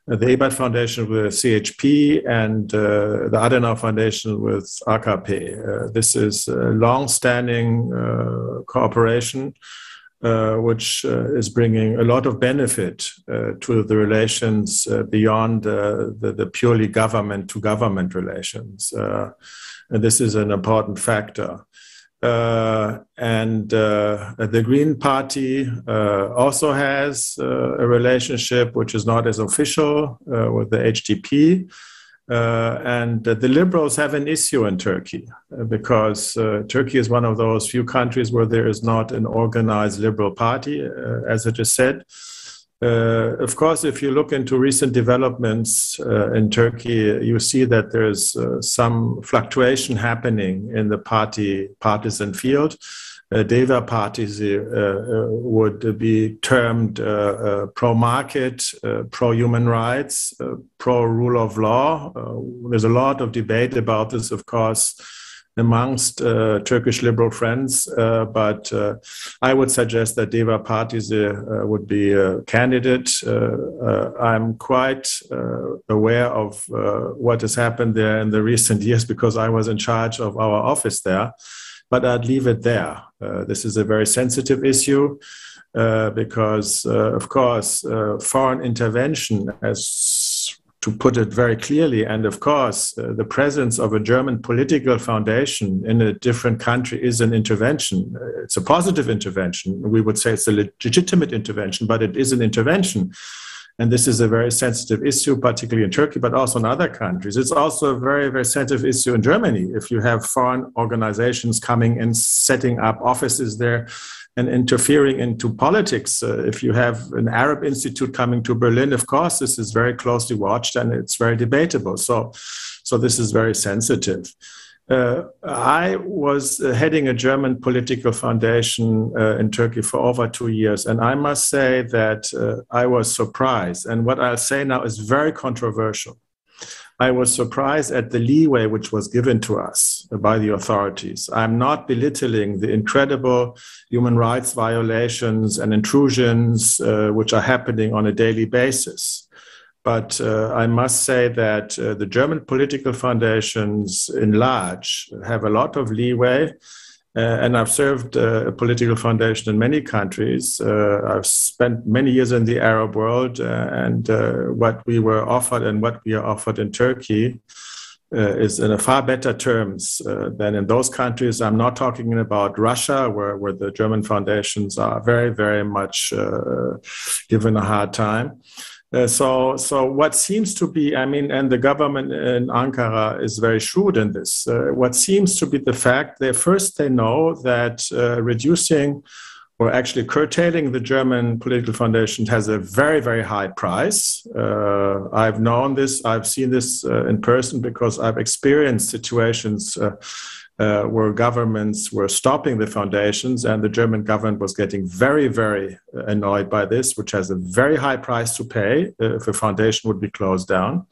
Speaker 3: Ebert Foundation with CHP and the Adenauer Foundation with AKP. This is a long-standing cooperation, which is bringing a lot of benefit to the relations beyond the purely government-to-government relations. And this is an important factor. And the Green Party also has a relationship which is not as official with the HDP. And the Liberals have an issue in Turkey because Turkey is one of those few countries where there is not an organized Liberal Party, as it is said. Of course, if you look into recent developments in Turkey, you see that there's some fluctuation happening in the partisan field. Deva parties would be termed pro-market, pro-human rights, pro-rule of law. There's a lot of debate about this, of course, amongst Turkish liberal friends, but I would suggest that Deva parties would be a candidate. I'm quite aware of what has happened there in the recent years because I was in charge of our office there, but I'd leave it there. This is a very sensitive issue because, of course, foreign intervention, to put it very clearly, and of course, the presence of a German political foundation in a different country is an intervention. It's a positive intervention. We would say it's a legitimate intervention, but it is an intervention. And this is a very sensitive issue, particularly in Turkey, but also in other countries. It's also a very, very sensitive issue in Germany. If you have foreign organizations coming and setting up offices there, and interfering into politics. If you have an Arab institute coming to Berlin, of course, this is very closely watched and it's very debatable. So this is very sensitive. I was heading a German political foundation in Turkey for over 2 years, and I must say that I was surprised. And what I'll say now is very controversial. I was surprised at the leeway which was given to us by the authorities. I'm not belittling the incredible human rights violations and intrusions which are happening on a daily basis. But I must say that the German political foundations in large have a lot of leeway. And I've served a political foundation in many countries. I've spent many years in the Arab world, and what we were offered and what we are offered in Turkey is in a far better terms than in those countries. I'm not talking about Russia, where the German foundations are very, very much given a hard time. So what seems to be, and the government in Ankara is very shrewd in this. What seems to be the fact, they know that reducing or actually curtailing the German political foundation has a very, very high price. I've known this, I've seen this in person because I've experienced situations where governments were stopping the foundations, and the German government was getting very, very annoyed by this, which has a very high price to pay if a foundation would be closed down.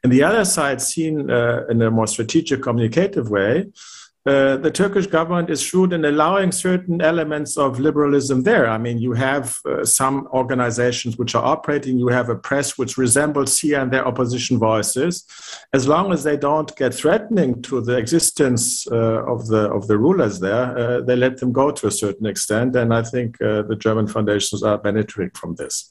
Speaker 3: And the other side, seen in a more strategic, communicative way, the Turkish government is shrewd in allowing certain elements of liberalism there. I mean, you have some organizations which are operating, you have a press which resembles here and there opposition voices. As long as they don't get threatening to the existence of the rulers there, they let them go to a certain extent. And I think the German foundations are benefiting from this.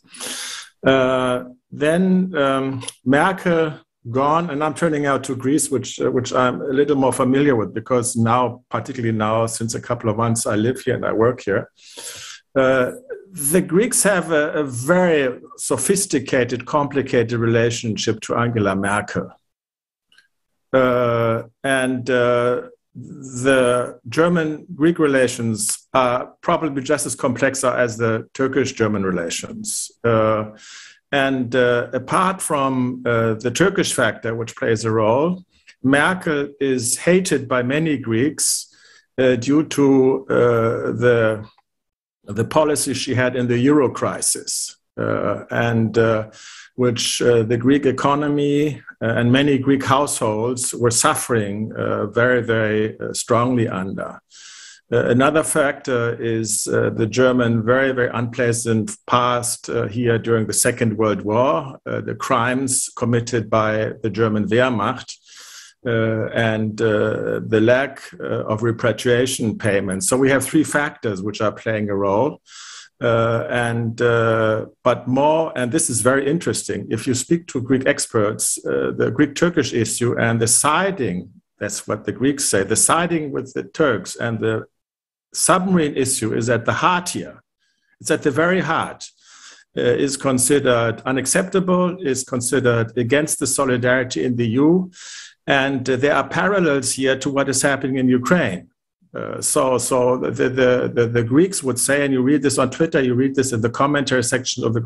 Speaker 3: Then Merkel gone, and I'm turning out to Greece, which I'm a little more familiar with, because now, particularly now, since a couple of months, I live here and I work here. The Greeks have a very sophisticated, complicated relationship to Angela Merkel. And the German-Greek relations are probably just as complex as the Turkish-German relations. And apart from the Turkish factor, which plays a role, Merkel is hated by many Greeks due to the policy she had in the Euro crisis, which the Greek economy and many Greek households were suffering very, very strongly under. Another factor is the German very, very unpleasant past here during the Second World War, the crimes committed by the German Wehrmacht, and the lack of repatriation payments. So we have three factors which are playing a role. But more, and this is very interesting, if you speak to Greek experts, the Greek-Turkish issue and the siding, that's what the Greeks say, the siding with the Turks and the submarine issue is at the heart here. It's at the very heart. Is considered unacceptable, is considered against the solidarity in the EU. And there are parallels here to what is happening in Ukraine. So the Greeks would say, and you read this on Twitter, you read this in the commentary section of the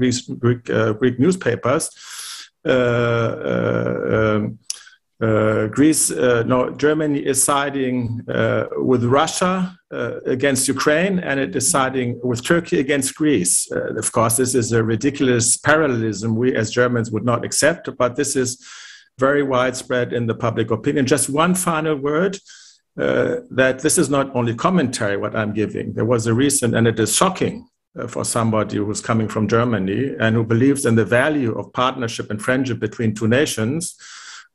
Speaker 3: Greek newspapers, Germany is siding with Russia against Ukraine, and it is siding with Turkey against Greece. Of course, this is a ridiculous parallelism we as Germans would not accept, but this is very widespread in the public opinion. Just one final word, that this is not only commentary what I'm giving. There was a recent, and it is shocking for somebody who's coming from Germany and who believes in the value of partnership and friendship between two nations.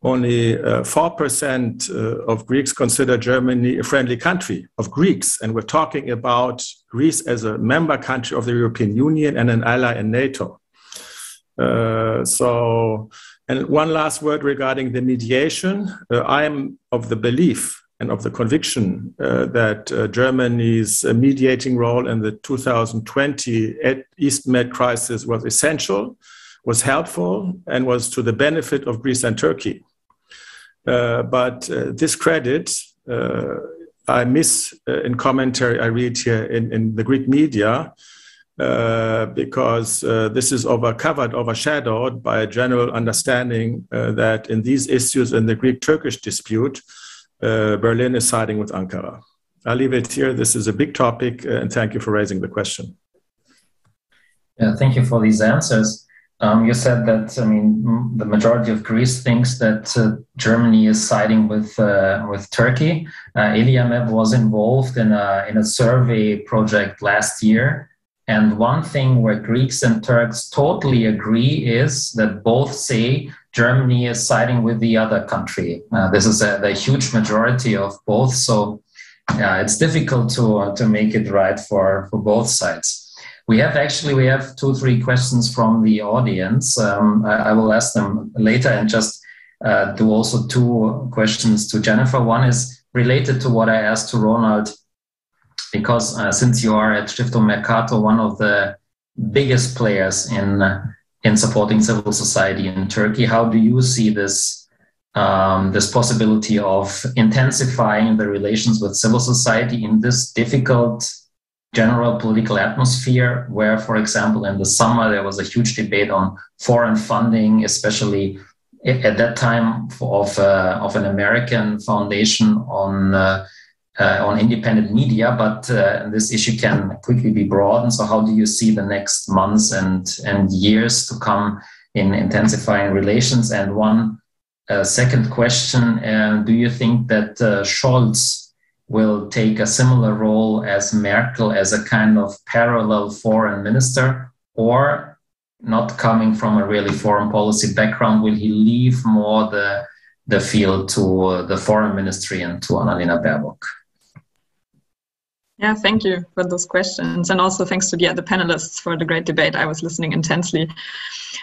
Speaker 3: Only 4% of Greeks consider Germany a friendly country of Greeks. And we're talking about Greece as a member country of the European Union and an ally in NATO. And one last word regarding the mediation. I am of the belief and of the conviction that Germany's mediating role in the 2020 East Med crisis was essential, was helpful, and was to the benefit of Greece and Turkey. But this credit I miss in commentary I read here in the Greek media, because this is overshadowed by a general understanding that in these issues in the Greek-Turkish dispute, Berlin is siding with Ankara. I'll leave it here. This is a big topic, and thank you for raising the question.
Speaker 1: Yeah, thank you for these answers. You said that, I mean, the majority of Greece thinks that Germany is siding with Turkey. ELIAMEP was involved in a survey project last year. And one thing where Greeks and Turks totally agree is that both say Germany is siding with the other country. This is the huge majority of both. So it's difficult to make it right for both sides. We have 2-3 questions from the audience. I will ask them later and just do also 2 questions to Jennifer. One is related to what I asked to Ronald, because since you are at Stiftung Mercator, one of the biggest players in supporting civil society in Turkey, how do you see this possibility of intensifying the relations with civil society in this difficult general political atmosphere where, for example, in the summer there was a huge debate on foreign funding, especially at that time of an American foundation on independent media, but this issue can quickly be broadened. So how do you see the next months and years to come in intensifying relations? And one second question, do you think that Scholz will take a similar role as Merkel as a kind of parallel foreign minister, or not coming from a really foreign policy background, will he leave more the field to the foreign ministry and to Annalena Baerbock?
Speaker 2: Yeah, thank you for those questions. And also thanks to the other panelists for the great debate. I was listening intensely.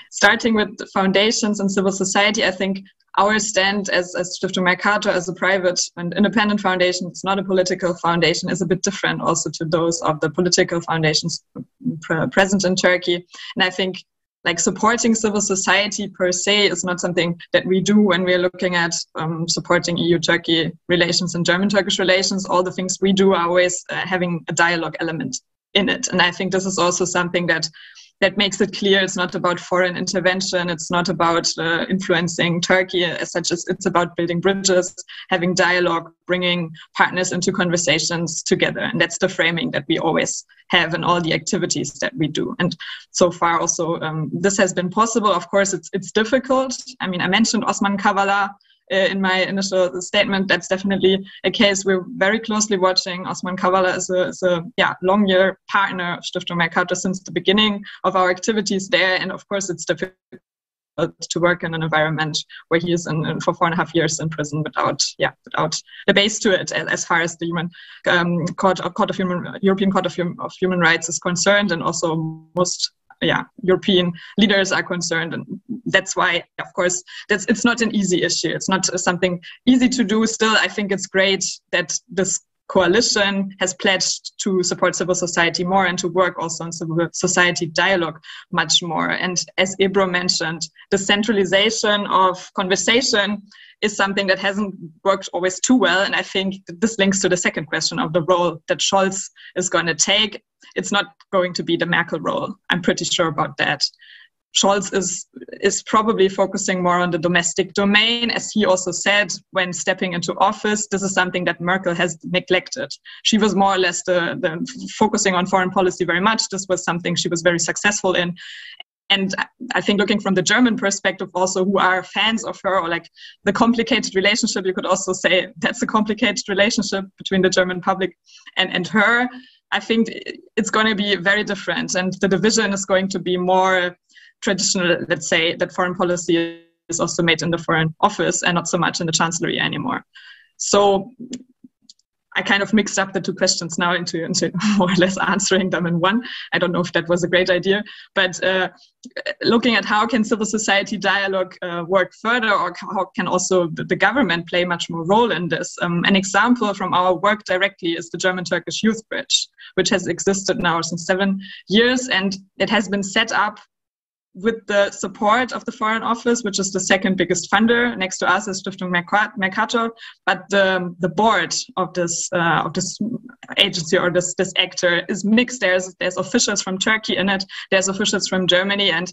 Speaker 2: Starting with foundations and civil society, I think our stand as Stiftung Mercator, as a private and independent foundation, it's not a political foundation, is a bit different also to those of the political foundations present in Turkey. And I think like supporting civil society per se is not something that we do when we're looking at supporting EU-Turkey relations and German-Turkish relations. All the things we do are always having a dialogue element in it. And I think this is also something that makes it clear it's not about foreign intervention, it's not about influencing Turkey as such, it's about building bridges, having dialogue, bringing partners into conversations together. And that's the framing that we always have in all the activities that we do. And so far also this has been possible. Of course, it's difficult. I mean, I mentioned Osman Kavala in my initial statement. That's definitely a case we're very closely watching. Osman Kavala is a long-year partner of Stiftung Mercator since the beginning of our activities there. And of course, it's difficult to work in an environment where he is for 4.5 years in prison without the base to it, as far as the European Court of Human Rights is concerned, and also most European leaders are concerned. And that's why, of course, it's not an easy issue. It's not something easy to do. Still, I think it's great that this coalition has pledged to support civil society more and to work also on civil society dialogue much more. And as Ebru mentioned, the centralization of conversation is something that hasn't worked always too well. And I think this links to the second question of the role that Scholz is going to take. It's not going to be the Merkel role. I'm pretty sure about that. Scholz is probably focusing more on the domestic domain. As he also said when stepping into office, this is something that Merkel has neglected. She was more or less the focusing on foreign policy very much. This was something she was very successful in. And I think looking from the German perspective also, who are fans of her, or like the complicated relationship, you could also say that's a complicated relationship between the German public and her. I think it's going to be very different. And the division is going to be more traditional, let's say, that foreign policy is also made in the Foreign Office and not so much in the Chancellery anymore. So I kind of mixed up the two questions now into more or less answering them in one. I don't know if that was a great idea, but looking at how can civil society dialogue work further, or how can also the government play much more role in this. An example from our work directly is the German-Turkish Youth Bridge, which has existed now since 7 years, and it has been set up with the support of the Foreign Office, which is the second biggest funder. Next to us is Stiftung Mercator, but the board of this agency or this actor is mixed. There's officials from Turkey in it, there's officials from Germany, and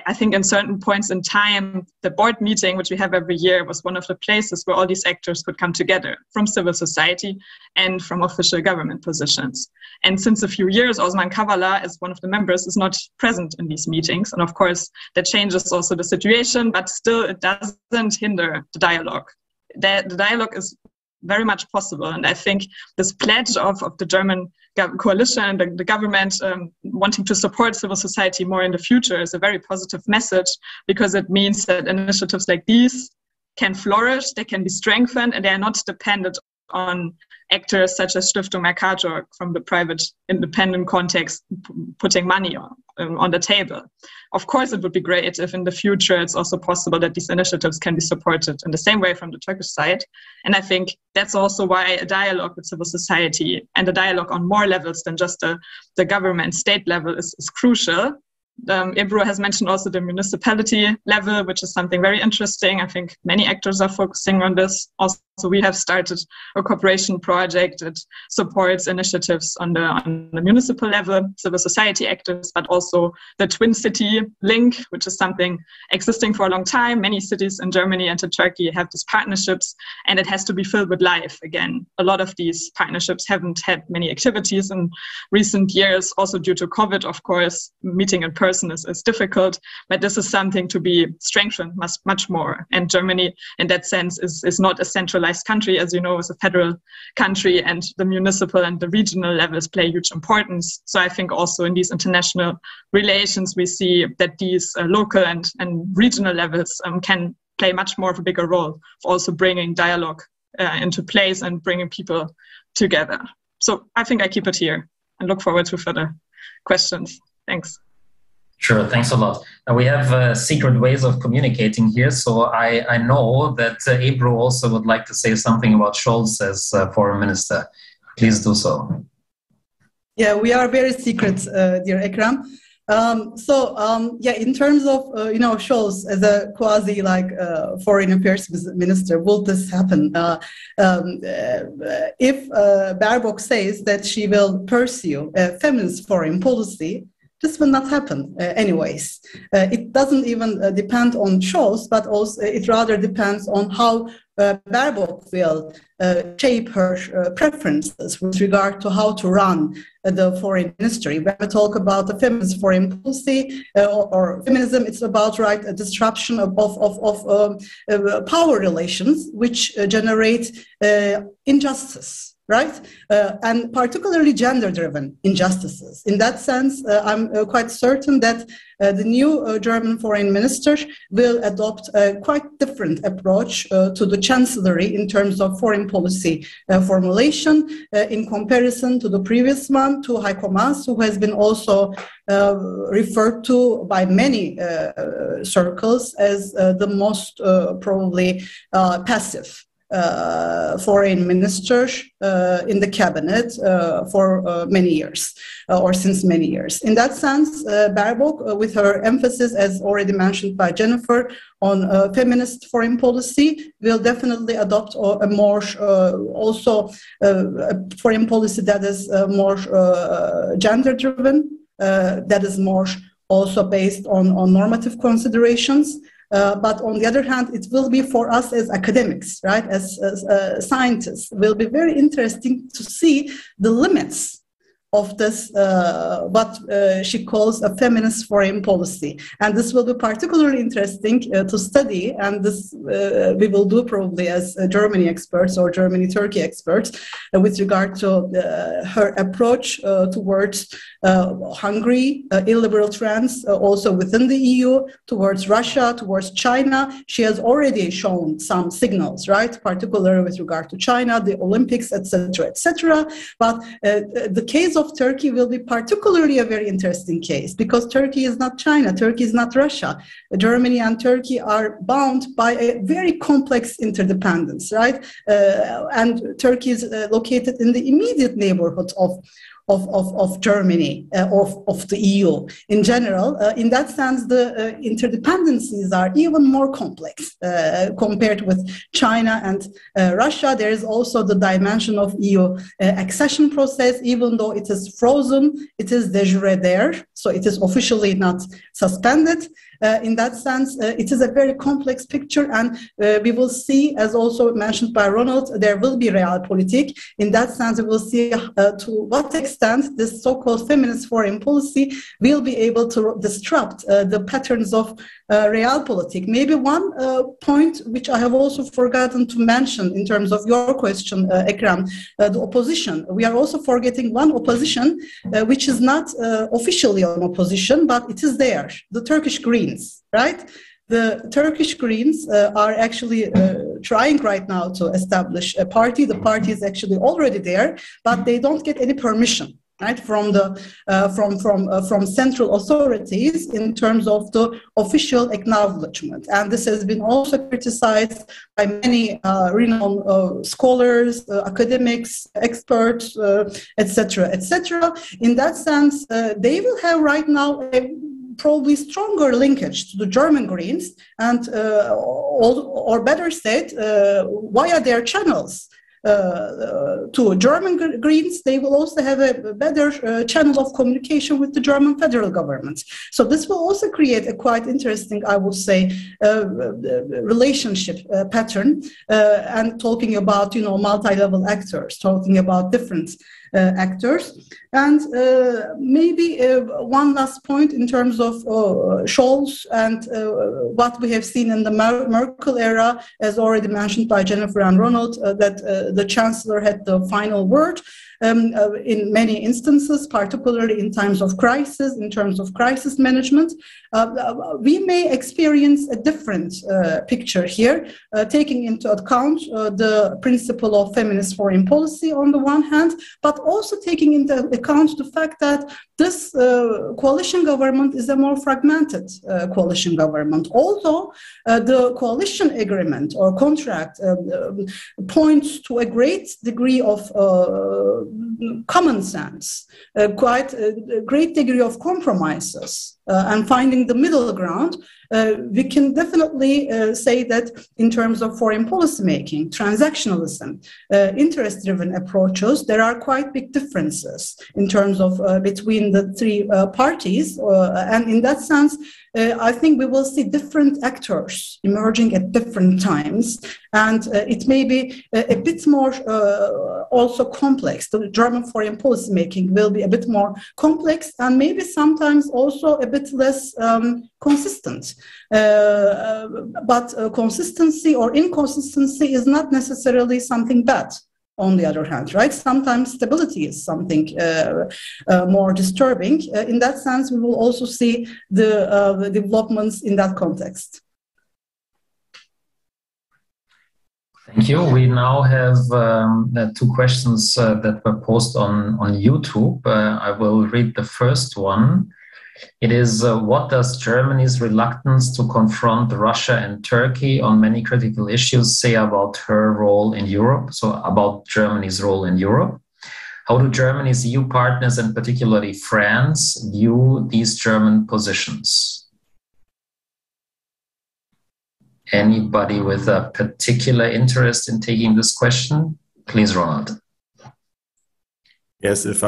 Speaker 2: I think in certain points in time, the board meeting, which we have every year, was one of the places where all these actors could come together from civil society and from official government positions. And since a few years, Osman Kavala, as one of the members, is not present in these meetings. And of course, that changes also the situation, but still it doesn't hinder the dialogue. The dialogue is very much possible. And I think this pledge of the German coalition and the government wanting to support civil society more in the future is a very positive message, because it means that initiatives like these can flourish, they can be strengthened, and they are not dependent on actors such as Stiftung Mercator from the private independent context putting money on the table. Of course, it would be great if in the future it's also possible that these initiatives can be supported in the same way from the Turkish side. And I think that's also why a dialogue with civil society and a dialogue on more levels than just the government state level is crucial. Ebru has mentioned also the municipality level, which is something very interesting. I think many actors are focusing on this. Also, we have started a cooperation project that supports initiatives on the municipal level, civil society actors, but also the Twin City link, which is something existing for a long time. Many cities in Germany and in Turkey have these partnerships, and it has to be filled with life again. A lot of these partnerships haven't had many activities in recent years, also due to COVID, of course. Meeting in person is difficult, but this is something to be strengthened much more. And Germany, in that sense, is not a centralized decentralized country, as you know, is a federal country, and the municipal and the regional levels play huge importance. So I think also in these international relations, we see that these local and regional levels can play much more of a bigger role of also bringing dialogue into place and bringing people together. So I think I keep it here and look forward to further questions. Thanks.
Speaker 1: Sure, thanks a lot. Now we have secret ways of communicating here, so I know that Ebru also would like to say something about Scholz as foreign minister. Please do so.
Speaker 4: Yeah, we are very secret, dear Ekrem. In terms of Scholz as a quasi foreign affairs minister, will this happen? If Baerbock says that she will pursue a feminist foreign policy, this will not happen anyways. It doesn't even depend on Scholz, but also it rather depends on how Baerbock will shape her preferences with regard to how to run the foreign ministry. When we talk about the feminist foreign policy or feminism, it's about a disruption of power relations, which generate injustice. Right? And particularly gender-driven injustices. In that sense, I'm quite certain that the new German foreign minister will adopt a quite different approach to the chancellery in terms of foreign policy formulation in comparison to the previous one, to Heiko Maas, who has been also referred to by many circles as the most probably passive foreign minister in the cabinet for many years or since many years. In that sense, Baerbock, with her emphasis, as already mentioned by Jennifer, on feminist foreign policy, will definitely adopt a more foreign policy that is more gender-driven, that is more also based on normative considerations. But on the other hand, it will be for us as academics, right, as scientists, will be very interesting to see the limits of this, what she calls a feminist foreign policy. And this will be particularly interesting to study, and this we will do probably as Germany experts or Germany-Turkey experts with regard to her approach towards Hungary, illiberal trends also within the EU, towards Russia, towards China. She has already shown some signals, right, particularly with regard to China, the Olympics, etc., etc. But the case of Turkey will be particularly a very interesting case, because Turkey is not China, Turkey is not Russia. Germany and Turkey are bound by a very complex interdependence, right? And Turkey is located in the immediate neighborhood of Germany, of the EU in general. In that sense, the interdependencies are even more complex compared with China and Russia. There is also the dimension of EU accession process. Even though it is frozen, it is de jure there, so it is officially not suspended. In that sense, it is a very complex picture, and we will see, as also mentioned by Ronald, there will be realpolitik. In that sense, we will see to what extent this so-called feminist foreign policy will be able to disrupt the patterns of realpolitik. Maybe one point which I have also forgotten to mention in terms of your question, Ekrem, the opposition. We are also forgetting one opposition which is not officially an opposition, but it is there, the Turkish Greens, right? The Turkish Greens are actually trying right now to establish a party. The party is actually already there, but they don't get any permission, right, from the from central authorities in terms of the official acknowledgement. And this has been also criticized by many renowned scholars, academics, experts, etc., etc. In that sense, they will have right now a probably stronger linkage to the German Greens, and or better said, via their channels to German Greens, they will also have a better channel of communication with the German federal government. So this will also create a quite interesting, I would say, relationship pattern, and talking about, multi-level actors, talking about different actors. And maybe one last point in terms of Scholz and what we have seen in the Merkel era, as already mentioned by Jennifer and Ronald, that the Chancellor had the final word. In many instances, particularly in times of crisis, in terms of crisis management, we may experience a different picture here, taking into account the principle of feminist foreign policy on the one hand, but also taking into account the fact that this coalition government is a more fragmented coalition government. Although the coalition agreement or contract points to a great degree of common sense, quite a great degree of compromises, and finding the middle ground, we can definitely say that in terms of foreign policy making, transactionalism, interest-driven approaches, there are quite big differences in terms of between the three parties. And in that sense, I think we will see different actors emerging at different times. And it may be a bit more also complex. The German foreign policy making will be a bit more complex and maybe sometimes also a bit less consistent. But consistency or inconsistency is not necessarily something bad. On the other hand, right? Sometimes stability is something more disturbing. In that sense, we will also see the developments in that context.
Speaker 1: Thank you. We now have two questions that were posted on YouTube. I will read the first one. It is, what does Germany's reluctance to confront Russia and Turkey on many critical issues say about her role in Europe? So about Germany's role in Europe. How do Germany's EU partners, and particularly France, view these German positions? Anybody with a particular interest in taking this question? Please, Ronald.
Speaker 3: Yes, if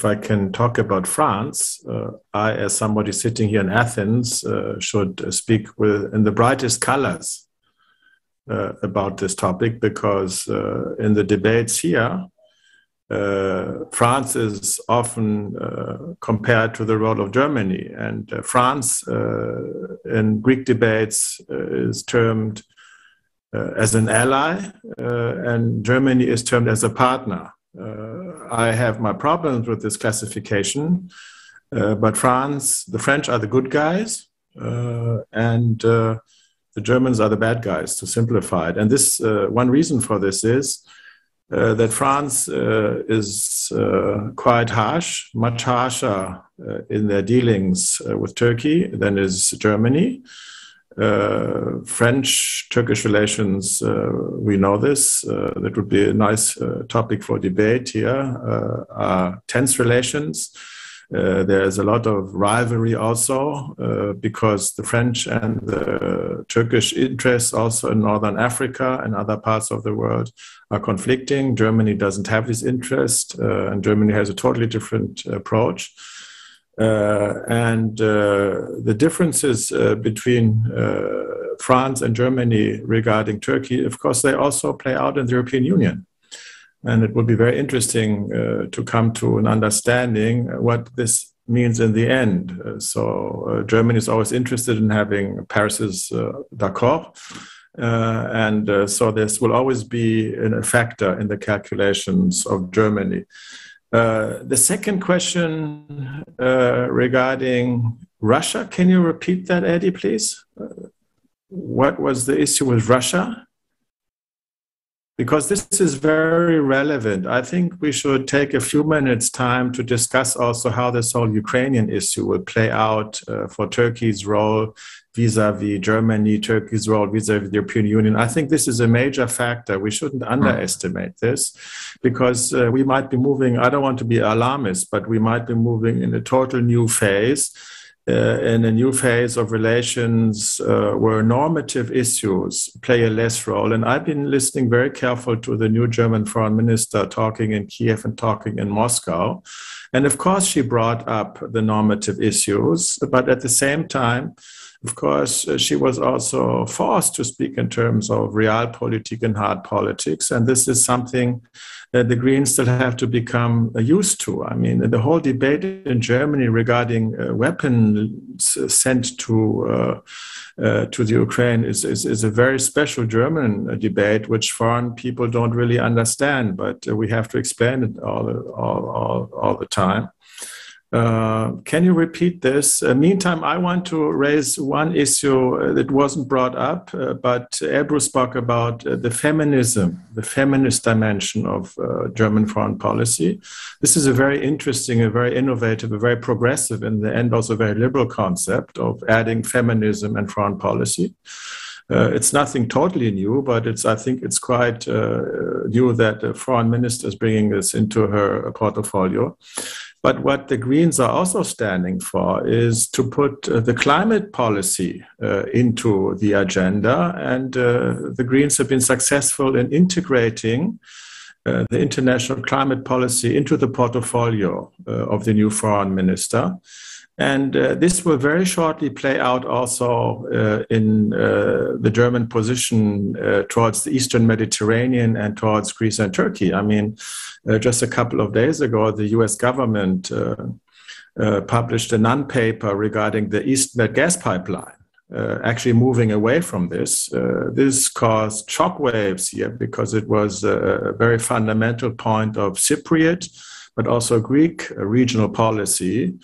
Speaker 3: I can talk about France, I, as somebody sitting here in Athens, should speak in the brightest colors about this topic, because in the debates here, France is often compared to the role of Germany, and France in Greek debates is termed as an ally, and Germany is termed as a partner. I have my problems with this classification, but the French are the good guys, and the Germans are the bad guys, to simplify it. And this one reason for this is that France is quite harsh, much harsher in their dealings with Turkey than is Germany. French-Turkish relations, we know this, that would be a nice topic for debate here, are tense relations. There's a lot of rivalry also, because the French and the Turkish interests also in Northern Africa and other parts of the world are conflicting. Germany doesn't have this interest, and Germany has a totally different approach. And the differences between France and Germany regarding Turkey, of course, they also play out in the European Union. And it would be very interesting to come to an understanding what this means in the end. So Germany is always interested in having Paris's d'accord. And so this will always be a factor in the calculations of Germany. The second question regarding Russia, can you repeat that, Eddie, please? What was the issue with Russia? Because this is very relevant. I think we should take a few minutes time to discuss also how this whole Ukrainian issue will play out for Turkey's role vis-à-vis Germany, Turkey's role vis-à-vis the European Union. I think this is a major factor. We shouldn't underestimate this, because we might be moving, I don't want to be alarmist, but we might be moving in a total new phase, in a new phase of relations where normative issues play a less role. And I've been listening very careful to the new German foreign minister talking in Kiev and talking in Moscow. And of course, she brought up the normative issues, but at the same time, of course, she was also forced to speak in terms of realpolitik and hard politics. And this is something that the Greens still have to become used to. I mean, the whole debate in Germany regarding weapons sent to the Ukraine is a very special German debate, which foreign people don't really understand, but we have to explain it all the time. Can you repeat this? Meantime, I want to raise one issue that wasn't brought up, but Ebru spoke about the feminist dimension of German foreign policy. This is a very interesting, a very innovative, a very progressive, in the end also very liberal concept of adding feminism and foreign policy. It's nothing totally new, but I think it's quite new that the foreign minister is bringing this into her portfolio. But what the Greens are also standing for is to put the climate policy into the agenda. And the Greens have been successful in integrating the international climate policy into the portfolio of the new foreign minister. And this will very shortly play out also in the German position towards the Eastern Mediterranean and towards Greece and Turkey. I mean, just a couple of days ago, the US government published a non-paper regarding the EastMed gas pipeline, actually moving away from this. This caused shockwaves here because it was a very fundamental point of Cypriot, but also Greek regional policy.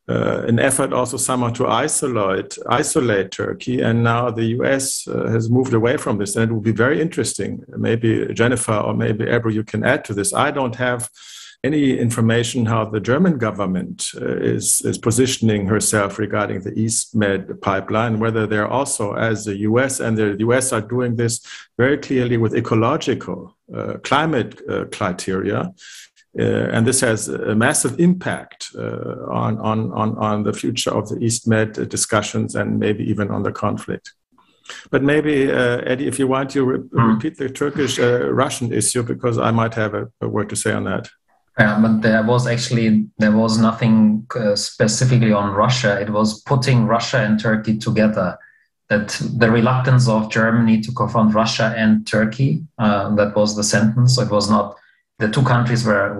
Speaker 3: An effort also somehow to isolate Turkey, and now the US has moved away from this, and it will be very interesting. Maybe Jennifer or maybe Ebru, you can add to this. I don't have any information how the German government is positioning herself regarding the EastMed pipeline, whether they're also, as the US, and the US are doing this very clearly with ecological climate criteria. And this has a massive impact on the future of the EastMed discussions and maybe even on the conflict. But maybe, Eddie, if you want to repeat the Turkish-Russian issue, because I might have a word to say on that.
Speaker 1: But there was nothing specifically on Russia. It was putting Russia and Turkey together. That the reluctance of Germany to confront Russia and Turkey, that was the sentence. So it was not the two countries were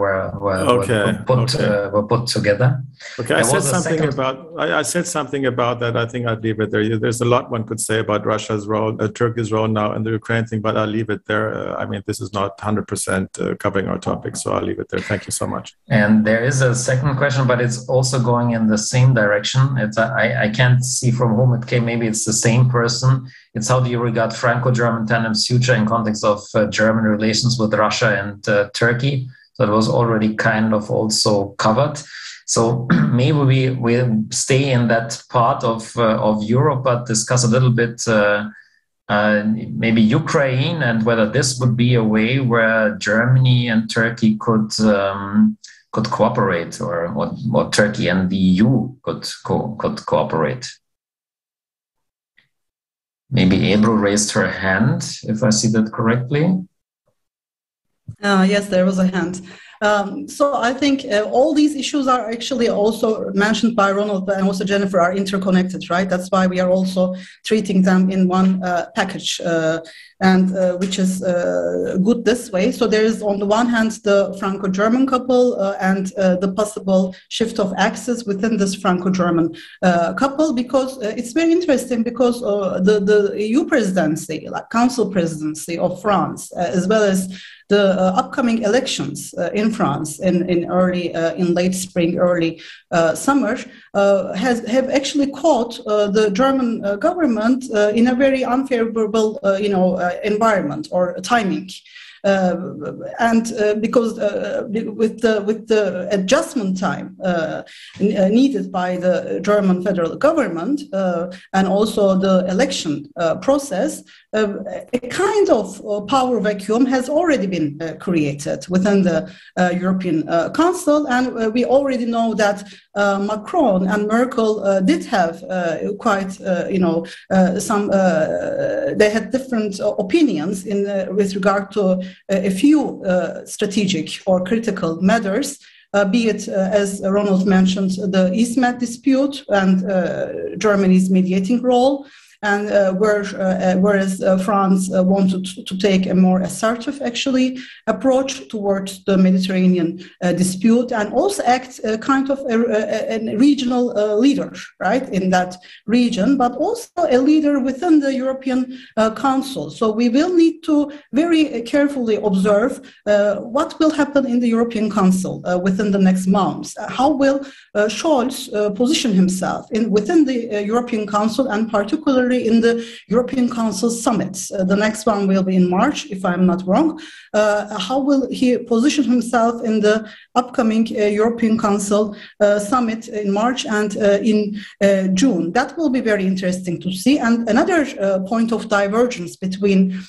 Speaker 1: put together.
Speaker 3: Okay, I said something about that. I think I'd leave it there. There's a lot one could say about Russia's role, Turkey's role now in the Ukraine thing, but I'll leave it there. I mean, this is not 100% covering our topic, so I'll leave it there. Thank you so much.
Speaker 1: And there is a second question, but it's also going in the same direction. I can't see from whom it came. Maybe it's the same person. It's how do you regard Franco-German tandem's future in context of German relations with Russia and Turkey? So it was already kind of also covered. So maybe we'll stay in that part of Europe, but discuss a little bit maybe Ukraine and whether this would be a way where Germany and Turkey could cooperate, or what Turkey and the EU could cooperate. Maybe Ebru raised her hand, if I see that correctly.
Speaker 4: Yes, there was a hand. So I think all these issues are actually also mentioned by Ronald and also Jennifer, are interconnected, right? That's why we are also treating them in one package, and which is good this way. So there is, on the one hand, the Franco-German couple and the possible shift of axis within this Franco-German couple, because it's very interesting, because the EU presidency, like Council presidency of France, as well as the upcoming elections in France in late spring, early summer, have actually caught the German government in a very unfavorable, environment or timing. And because with the adjustment time needed by the German federal government and also the election process, a kind of power vacuum has already been created within the European Council, and we already know that Macron and Merkel did have quite, some. They had different opinions with regard to a few strategic or critical matters. be it, as Ronald mentioned, the East Med dispute and Germany's mediating role, and whereas France wanted to take a more assertive, actually, approach towards the Mediterranean dispute, and also act kind of a regional leader, right, in that region, but also a leader within the European Council. So we will need to very carefully observe what will happen in the European Council within the next months. How will Scholz position himself within the European Council, and particularly in the European Council summits? The next one will be in March, if I'm not wrong. How will he position himself in the upcoming European Council summit in March and in June? That will be very interesting to see. And another point of divergence between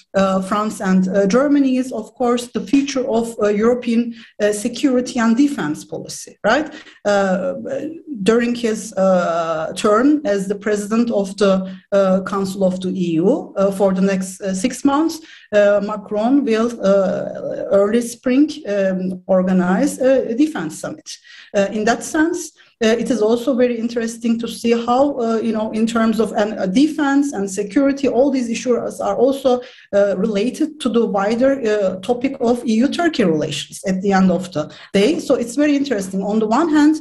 Speaker 4: France and Germany is, of course, the future of European security and defense policy, right? During his term as the president of the Council of the EU for the next 6 months, Macron will early spring organize a defense summit. In that sense, it is also very interesting to see how, in terms of defense and security, all these issues are also related to the wider topic of EU-Turkey relations at the end of the day. So it's very interesting. On the one hand,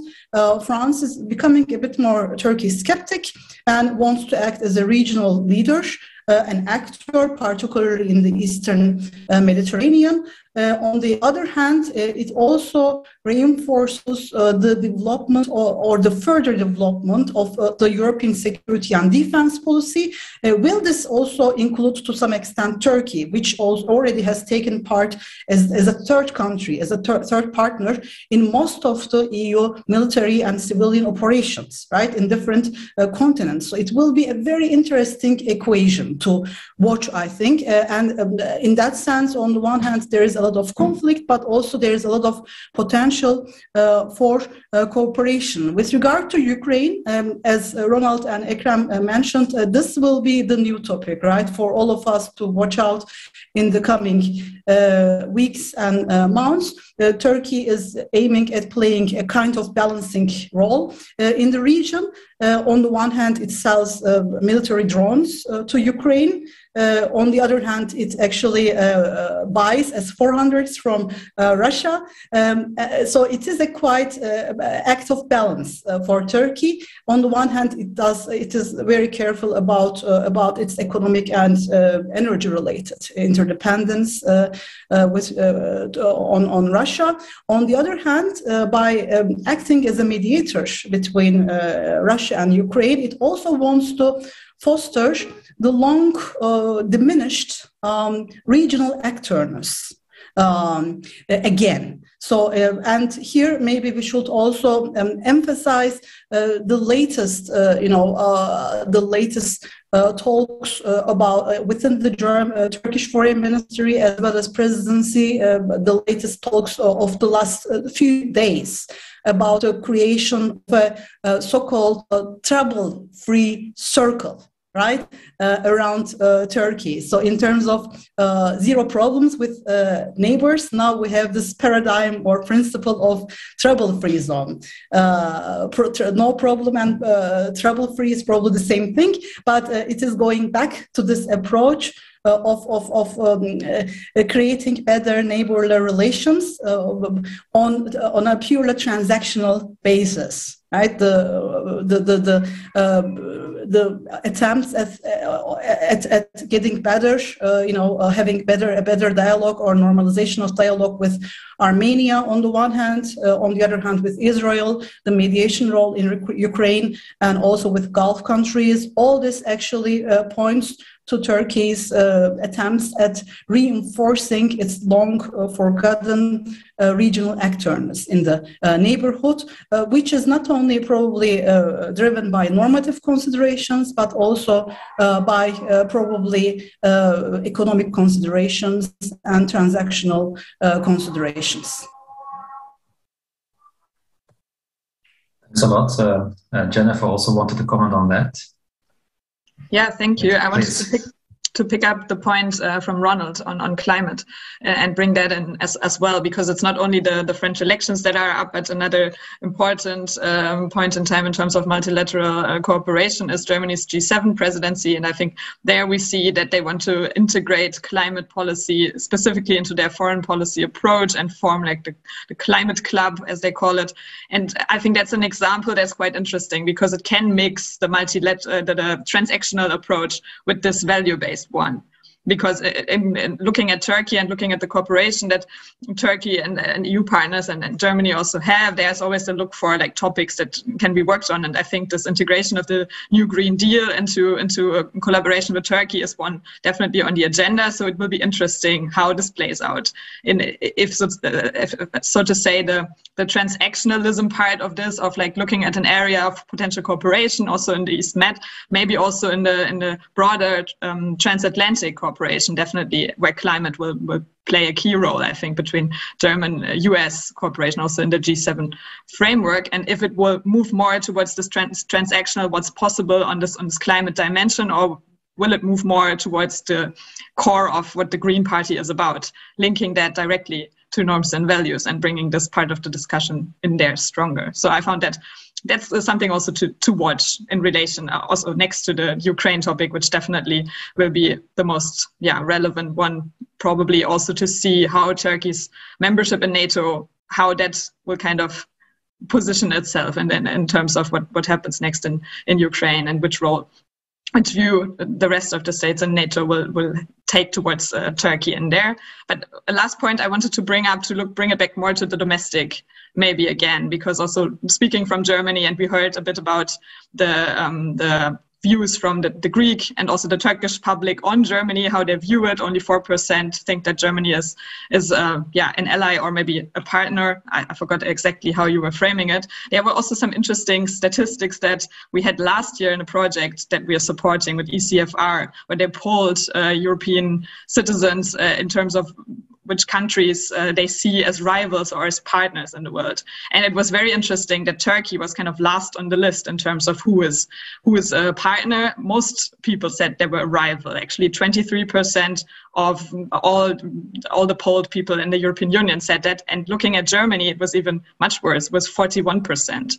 Speaker 4: France is becoming a bit more Turkey skeptic and wants to act as a regional leader, an actor, particularly in the Eastern Mediterranean. On the other hand, it also reinforces the development or the further development of the European security and defense policy. Will this also include, to some extent, Turkey, which already has taken part as a third country, as a third partner in most of the EU military and civilian operations, right, in different continents? So it will be a very interesting equation to watch, I think. And in that sense, on the one hand, there is a lot of conflict, but also there is a lot of potential for cooperation. With regard to Ukraine, as Ronald and Ekrem mentioned, this will be the new topic, right, for all of us to watch out in the coming weeks and months. Turkey is aiming at playing a kind of balancing role in the region. On the one hand, it sells military drones to Ukraine. On the other hand, it actually buys S-400s from Russia. So it is a quite act of balance for Turkey. On the one hand, it is very careful about its economic and energy-related interdependence on Russia. On the other hand, by acting as a mediator between Russia and Ukraine, it also wants to foster the long diminished regional actorness again. So, and here maybe we should also emphasize the latest, the latest talks about within the Turkish Foreign Ministry as well as presidency, the latest talks of the last few days about the creation of a so-called trouble-free circle, right, around Turkey. So in terms of zero problems with neighbors, now we have this paradigm or principle of trouble-free zone. No problem and trouble-free is probably the same thing, but it is going back to this approach of creating better neighborly relations on a purely transactional basis, right? The attempts at getting better, having a better dialogue or normalization of dialogue with Armenia on the one hand, on the other hand with Israel, the mediation role in Ukraine, and also with Gulf countries. All this actually points to Turkey's attempts at reinforcing its long forgotten regional actors in the neighborhood, which is not only probably driven by normative considerations, but also by probably economic considerations and transactional considerations.
Speaker 1: Thanks a lot. Jennifer also wanted to comment on that.
Speaker 2: Yeah, thank you. I wanted to to pick up the point from Ronald on climate and bring that in as well, because it's not only the French elections that are up, but another important point in time in terms of multilateral cooperation is Germany's G7 presidency. And I think there we see that they want to integrate climate policy specifically into their foreign policy approach and form like the climate club, as they call it. And I think that's an example that's quite interesting because it can mix the the transactional approach with this value-based one. Because in looking at Turkey and looking at the cooperation that Turkey and EU partners and Germany also have, there's always a look for like topics that can be worked on. And I think this integration of the new Green Deal into a collaboration with Turkey is one definitely on the agenda. So it will be interesting how this plays out. If so to say, the transactionalism part of this, of like looking at an area of potential cooperation, also in the East Med, maybe also in the broader transatlantic cooperation, definitely where climate will play a key role, I think, between German-US cooperation, also in the G7 framework. And if it will move more towards this transactional, what's possible on this climate dimension, or will it move more towards the core of what the Green Party is about, linking that directly to norms and values and bringing this part of the discussion in there stronger. So I found that that's something also to watch in relation, also next to the Ukraine topic, which definitely will be the most relevant one, probably also to see how Turkey's membership in NATO, how that will kind of position itself, and then in terms of what happens next in Ukraine and which role, which view the rest of the states in NATO will take towards Turkey in there. But a last point I wanted to bring up bring it back more to the domestic, maybe again, because also speaking from Germany, and we heard a bit about the views from the Greek and also the Turkish public on Germany, how they view it. Only 4% think that Germany is an ally or maybe a partner. I forgot exactly how you were framing it. There were also some interesting statistics that we had last year in a project that we are supporting with ECFR, where they polled European citizens in terms of which countries they see as rivals or as partners in the world. And it was very interesting that Turkey was kind of last on the list in terms of who is a partner. Most people said they were a rival. Actually, 23% of all the polled people in the European Union said that. And looking at Germany, it was even much worse. It was 41%.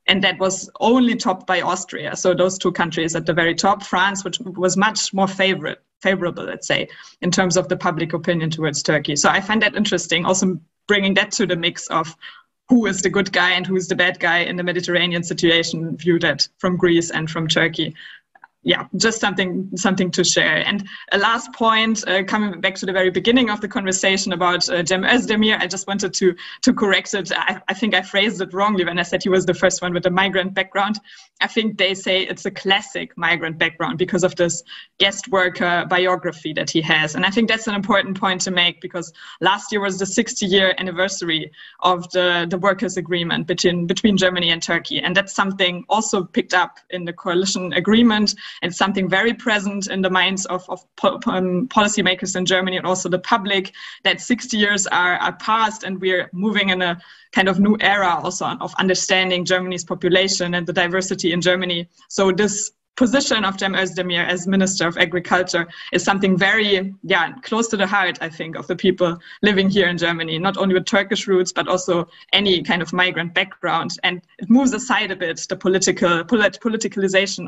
Speaker 2: And that was only topped by Austria. So those two countries at the very top, France, which was much more favorable, let's say, in terms of the public opinion towards Turkey. So I find that interesting, also bringing that to the mix of who is the good guy and who is the bad guy in the Mediterranean situation, viewed at from Greece and from Turkey. Yeah, just something to share. And a last point, coming back to the very beginning of the conversation about Cem Özdemir, I just wanted to correct it. I think I phrased it wrongly when I said he was the first one with a migrant background. I think they say it's a classic migrant background because of this guest worker biography that he has. And I think that's an important point to make, because last year was the 60-year anniversary of the workers' agreement between Germany and Turkey. And that's something also picked up in the coalition agreement. And something very present in the minds of policymakers in Germany and also the public, that 60 years are past and we're moving in a kind of new era also of understanding Germany's population and the diversity in Germany. So this position of Cem Özdemir as Minister of Agriculture is something very close to the heart, I think, of the people living here in Germany, not only with Turkish roots, but also any kind of migrant background. And it moves aside a bit the politicalization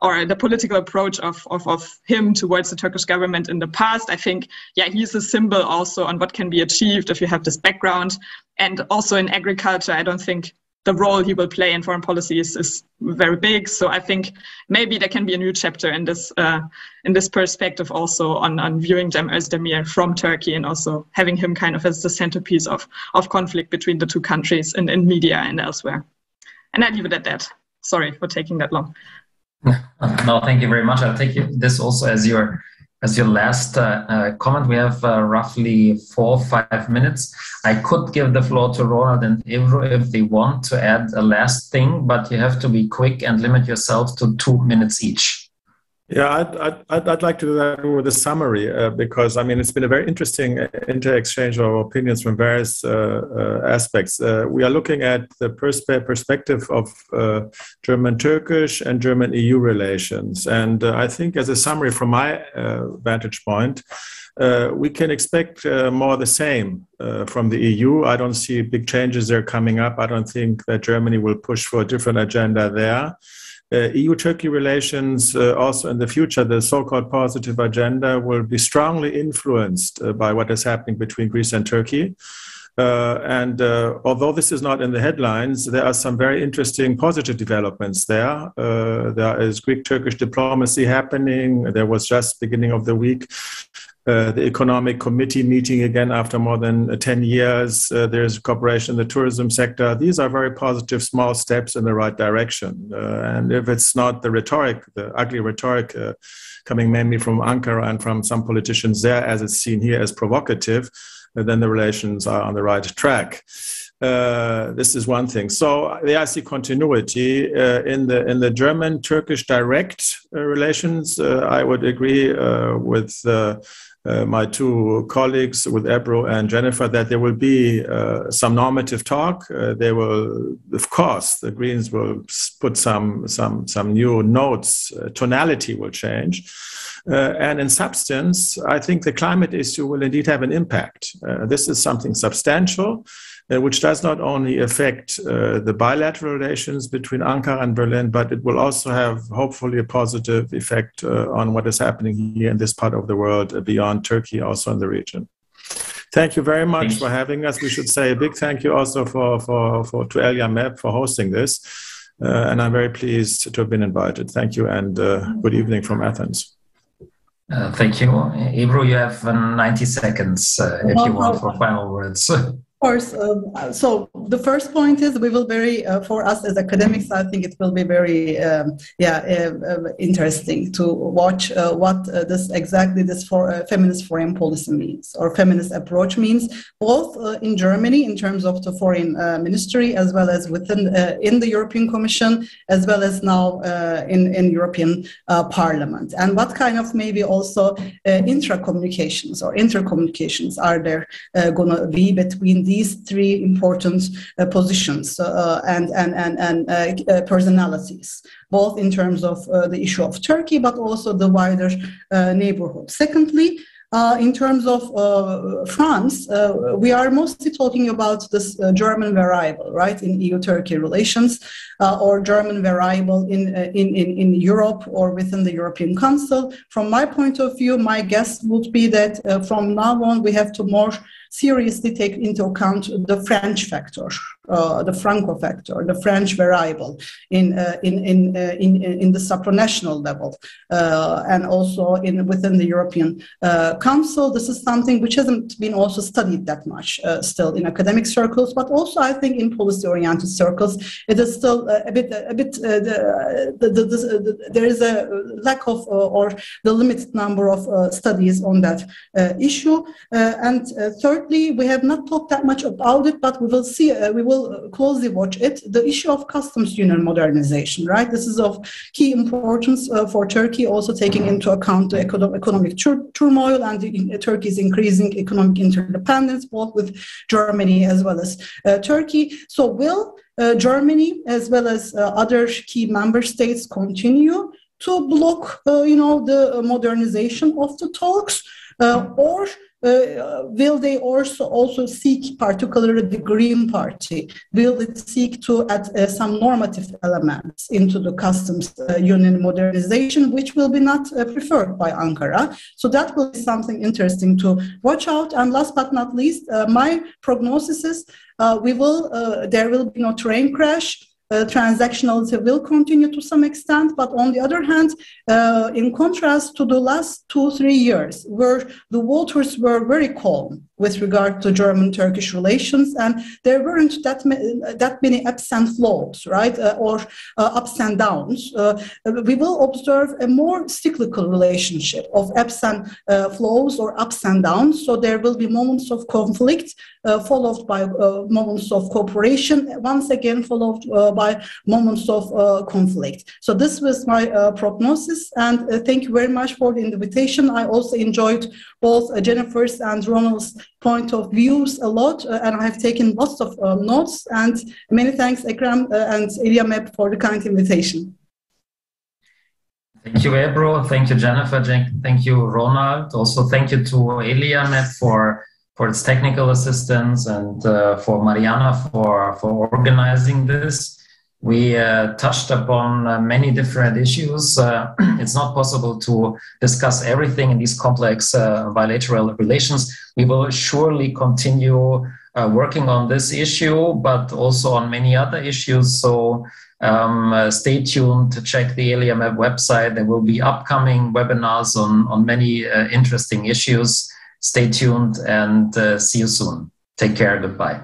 Speaker 2: or the political approach of him towards the Turkish government in the past. I think, he's a symbol also on what can be achieved if you have this background. And also in agriculture, I don't think the role he will play in foreign policy is very big. So I think maybe there can be a new chapter in this perspective also on viewing Cem Özdemir from Turkey and also having him kind of as the centerpiece of conflict between the two countries in media and elsewhere. And I leave it at that. Sorry for taking that long.
Speaker 1: No, thank you very much. I'll take this also as your last comment. We have roughly 4 or 5 minutes. I could give the floor to Ronald and Ebru if they want to add a last thing, but you have to be quick and limit yourself to 2 minutes each.
Speaker 3: Yeah, I'd like to do that with a summary because, I mean, it's been a very interesting inter-exchange of opinions from various aspects. We are looking at the perspective of German-Turkish and German-EU relations. And I think as a summary from my vantage point, we can expect more the same from the EU. I don't see big changes there coming up. I don't think that Germany will push for a different agenda there. EU-Turkey relations, also in the future, the so-called positive agenda will be strongly influenced by what is happening between Greece and Turkey. Although this is not in the headlines, there are some very interesting positive developments there. There is Greek-Turkish diplomacy happening. There was just beginning of the week the Economic Committee meeting again after more than 10 years. There's cooperation in the tourism sector. These are very positive small steps in the right direction. And if it's not the rhetoric, the ugly rhetoric coming mainly from Ankara and from some politicians there, as it's seen here as provocative, then the relations are on the right track. This is one thing. So there I see continuity in the German-Turkish direct relations. I would agree with my two colleagues, with Ebru and Jennifer, that there will be some normative talk. They will, of course, the Greens will put some new notes. Tonality will change. And in substance, I think the climate issue will indeed have an impact. This is something substantial, which does not only affect the bilateral relations between Ankara and Berlin, but it will also have, hopefully, a positive effect on what is happening here in this part of the world, beyond Turkey, also in the region. Thank you very much for having us. We should say a big thank you also to ELIAMEP for hosting this. And I'm very pleased to have been invited. Thank you, and good evening from Athens.
Speaker 1: Thank you. Ebru, you have 90 seconds if you want for final words.
Speaker 4: Of course. So the first point is we will for us as academics, I think it will be very, interesting to watch what this feminist foreign policy means, or feminist approach means, both in Germany in terms of the foreign ministry, as well as within in the European Commission, as well as now in European Parliament, and what kind of maybe also intra-communications or intercommunications are there going to be between these three important positions and personalities, both in terms of the issue of Turkey, but also the wider neighborhood. Secondly, in terms of France, we are mostly talking about this German variable, right, in EU-Turkey relations, or German variable in Europe or within the European Council. From my point of view, my guess would be that from now on we have to more seriously take into account the French factor, the Franco factor, the French variable in the supranational level, and also within the European Council. This is something which hasn't been also studied that much still in academic circles, but also I think in policy-oriented circles, it is still there is a lack of or the limited number of studies on that issue. And thirdly, we have not talked that much about it, but we will see. We will closely watch it. The issue of customs union modernization, right? This is of key importance for Turkey, also taking into account the economic turmoil and Turkey's increasing economic interdependence, both with Germany as well as Turkey. So will Germany, as well as other key member states, continue to block, the modernization of the talks, or will they also seek, particularly the Green Party, will it seek to add some normative elements into the customs union modernization, which will be not preferred by Ankara? So that will be something interesting to watch out. And last but not least, my prognosis is there will be no train crash. Transactionality will continue to some extent, but on the other hand, in contrast to the last 2-3 years, where the waters were very calm with regard to German-Turkish relations, and there weren't that many ups and flows, right, or ups and downs. We will observe a more cyclical relationship of ups and flows or ups and downs. So there will be moments of conflict followed by moments of cooperation, once again followed by moments of conflict. So this was my prognosis, and thank you very much for the invitation. I also enjoyed both Jennifer's and Ronald's point of views a lot, and I have taken lots of notes, and many thanks Ekrem and ELIAMEP for the kind invitation.
Speaker 1: Thank you, Ebru. Thank you, Jennifer. Thank you, Ronald. Also, thank you to ELIAMEP for its technical assistance, and for Mariana for organizing this. We touched upon many different issues. It's not possible to discuss everything in these complex bilateral relations. We will surely continue working on this issue, but also on many other issues. So stay tuned to check the ELIAMEP website. There will be upcoming webinars on many interesting issues. Stay tuned, and see you soon. Take care. Goodbye.